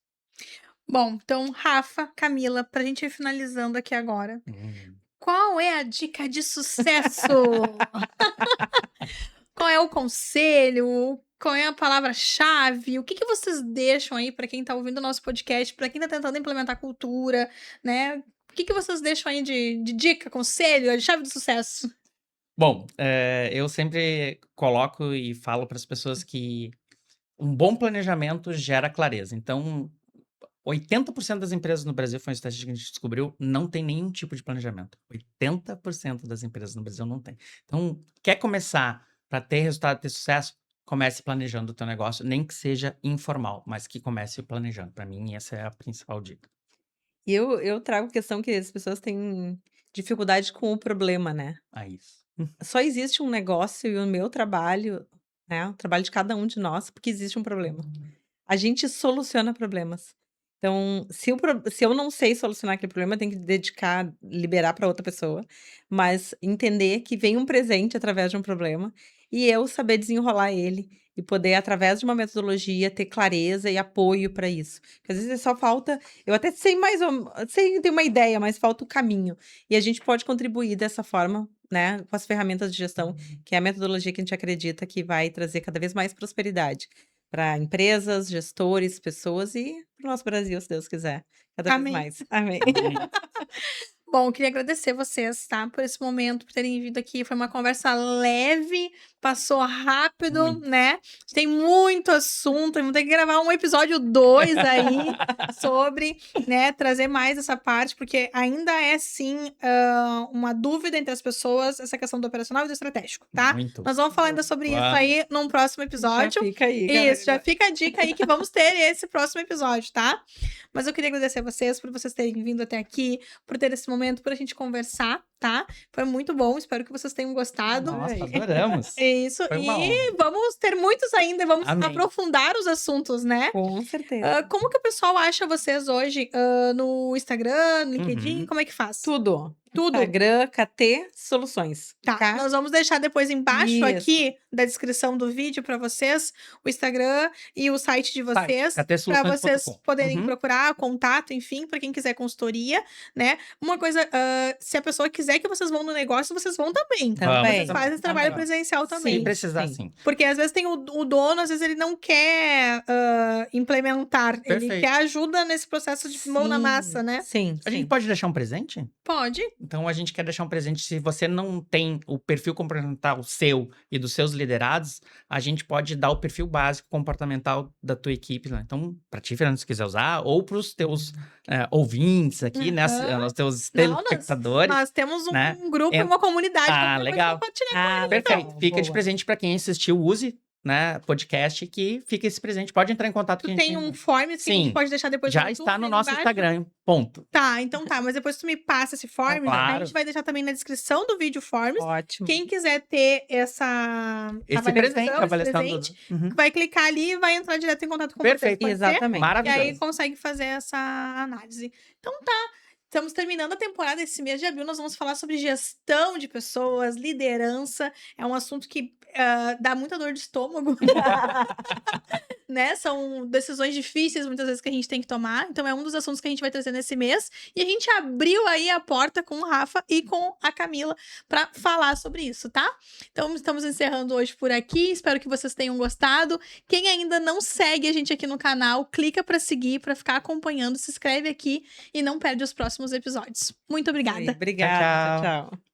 Bom, então, Rafa, Camila, pra gente ir finalizando aqui agora, qual é a dica de sucesso? Qual é o conselho? Qual é a palavra-chave? O que que vocês deixam aí pra quem tá ouvindo o nosso podcast, pra quem tá tentando implementar cultura, né? O que que vocês deixam aí de dica, conselho, de chave de sucesso? Bom, eu sempre coloco e falo para as pessoas que um bom planejamento gera clareza. Então, 80% das empresas no Brasil, foi uma estatística que a gente descobriu, não tem nenhum tipo de planejamento. 80% das empresas no Brasil não tem. Então, quer começar para ter resultado, ter sucesso? comece planejando o teu negócio, nem que seja informal, mas que comece planejando. Para mim, essa é a principal dica. E eu trago a questão que as pessoas têm dificuldade com o problema, né. É isso. Só existe um negócio e o meu trabalho, né, o trabalho de cada um de nós, porque existe um problema. A gente soluciona problemas. Então, se eu não sei solucionar aquele problema, eu tenho que dedicar, liberar para outra pessoa, mas entender que vem um presente através de um problema e eu saber desenrolar ele e poder, através de uma metodologia, ter clareza e apoio para isso. Porque às vezes só falta, eu até sei mais ou sei ter uma ideia, mas falta o caminho. E a gente pode contribuir dessa forma, né, com as ferramentas de gestão, que é a metodologia que a gente acredita que vai trazer cada vez mais prosperidade. Para empresas, gestores, pessoas e para o nosso Brasil, se Deus quiser, cada vez Amém. mais. Amém. Amém. Bom, eu queria agradecer vocês, tá? Por esse momento, por terem vindo aqui. Foi uma conversa leve, passou rápido, Muito. né? Tem muito assunto, vamos ter que gravar um episódio 2 aí sobre, né, trazer mais essa parte, porque ainda é sim uma dúvida entre as pessoas essa questão do operacional e do estratégico, tá? Muito. Nós vamos falar ainda sobre isso Uau. aí num próximo episódio. Já fica aí, Isso, já galera. fica a dica aí que vamos ter esse próximo episódio, tá? Mas eu queria agradecer a vocês por vocês terem vindo até aqui, por ter esse momento, por a gente conversar, tá? Foi muito bom, espero que vocês tenham gostado. Nossa, Ai. adoramos. É isso, Foi uma e honra. vamos ter muitos ainda, vamos Amém. aprofundar os assuntos, né? Com certeza. Como que o pessoal acha vocês hoje no Instagram, no LinkedIn? Uhum. Como é que faz? Tudo. Tudo. Instagram, KT Soluções. Tá, Tá? nós vamos deixar depois embaixo Isso. aqui da descrição do vídeo para vocês o Instagram e o site de vocês, para ktSoluções.com. vocês poderem Uhum. procurar contato, enfim, para quem quiser consultoria, né? Uma coisa, se a pessoa quiser que vocês vão no negócio, vocês vão também. Também. Vocês fazem esse trabalho Também. presencial Se também. precisar, sim. sim. Porque às vezes tem o dono, às vezes ele não quer implementar, ele Perfeito. quer ajuda nesse processo de mão na massa, né? Sim, A gente sim. pode deixar um presente? Pode. Então, a gente quer deixar um presente. Se você não tem o perfil comportamental seu e dos seus liderados, a gente pode dar o perfil básico comportamental da tua equipe, né? Então, para ti, Fernando, se quiser usar, ou para os teus ouvintes aqui, né? Aham. Os teus Não, nós- telespectadores. Nós temos um né? grupo, É- uma comunidade. Ah, qualquer coisa legal. compartilhar. Perfeito. então, Fica de boa. presente para quem assistiu, use, né? Podcast, que fica esse presente. Pode entrar em contato Tu que a tem gente um form que a gente Sim. pode deixar depois já no está YouTube, no aí nosso embaixo. Instagram. Ponto. Tá, então tá. Mas depois tu me passa esse form, né? A Claro. gente vai deixar também na descrição do vídeo forms. Ótimo. Quem quiser ter essa Esse presente, esse avaliação presente, Uhum. vai clicar ali e vai entrar direto em contato com Perfeito. vocês. Pode ser? Exatamente. E aí Maravilhoso. consegue fazer essa análise. Então tá. Estamos terminando a temporada esse mês de abril. Nós vamos falar sobre gestão de pessoas, liderança. É um assunto que dá muita dor de estômago. Né? São decisões difíceis, muitas vezes, que a gente tem que tomar. Então, é um dos assuntos que a gente vai trazer nesse mês. E a gente abriu aí a porta com o Rafa e com a Camila para falar sobre isso, tá? Então, estamos encerrando hoje por aqui. Espero que vocês tenham gostado. Quem ainda não segue a gente aqui no canal, clica para seguir, para ficar acompanhando, se inscreve aqui e não perde os próximos episódios. Muito obrigada. Obrigada. Tchau, Tchau, tchau.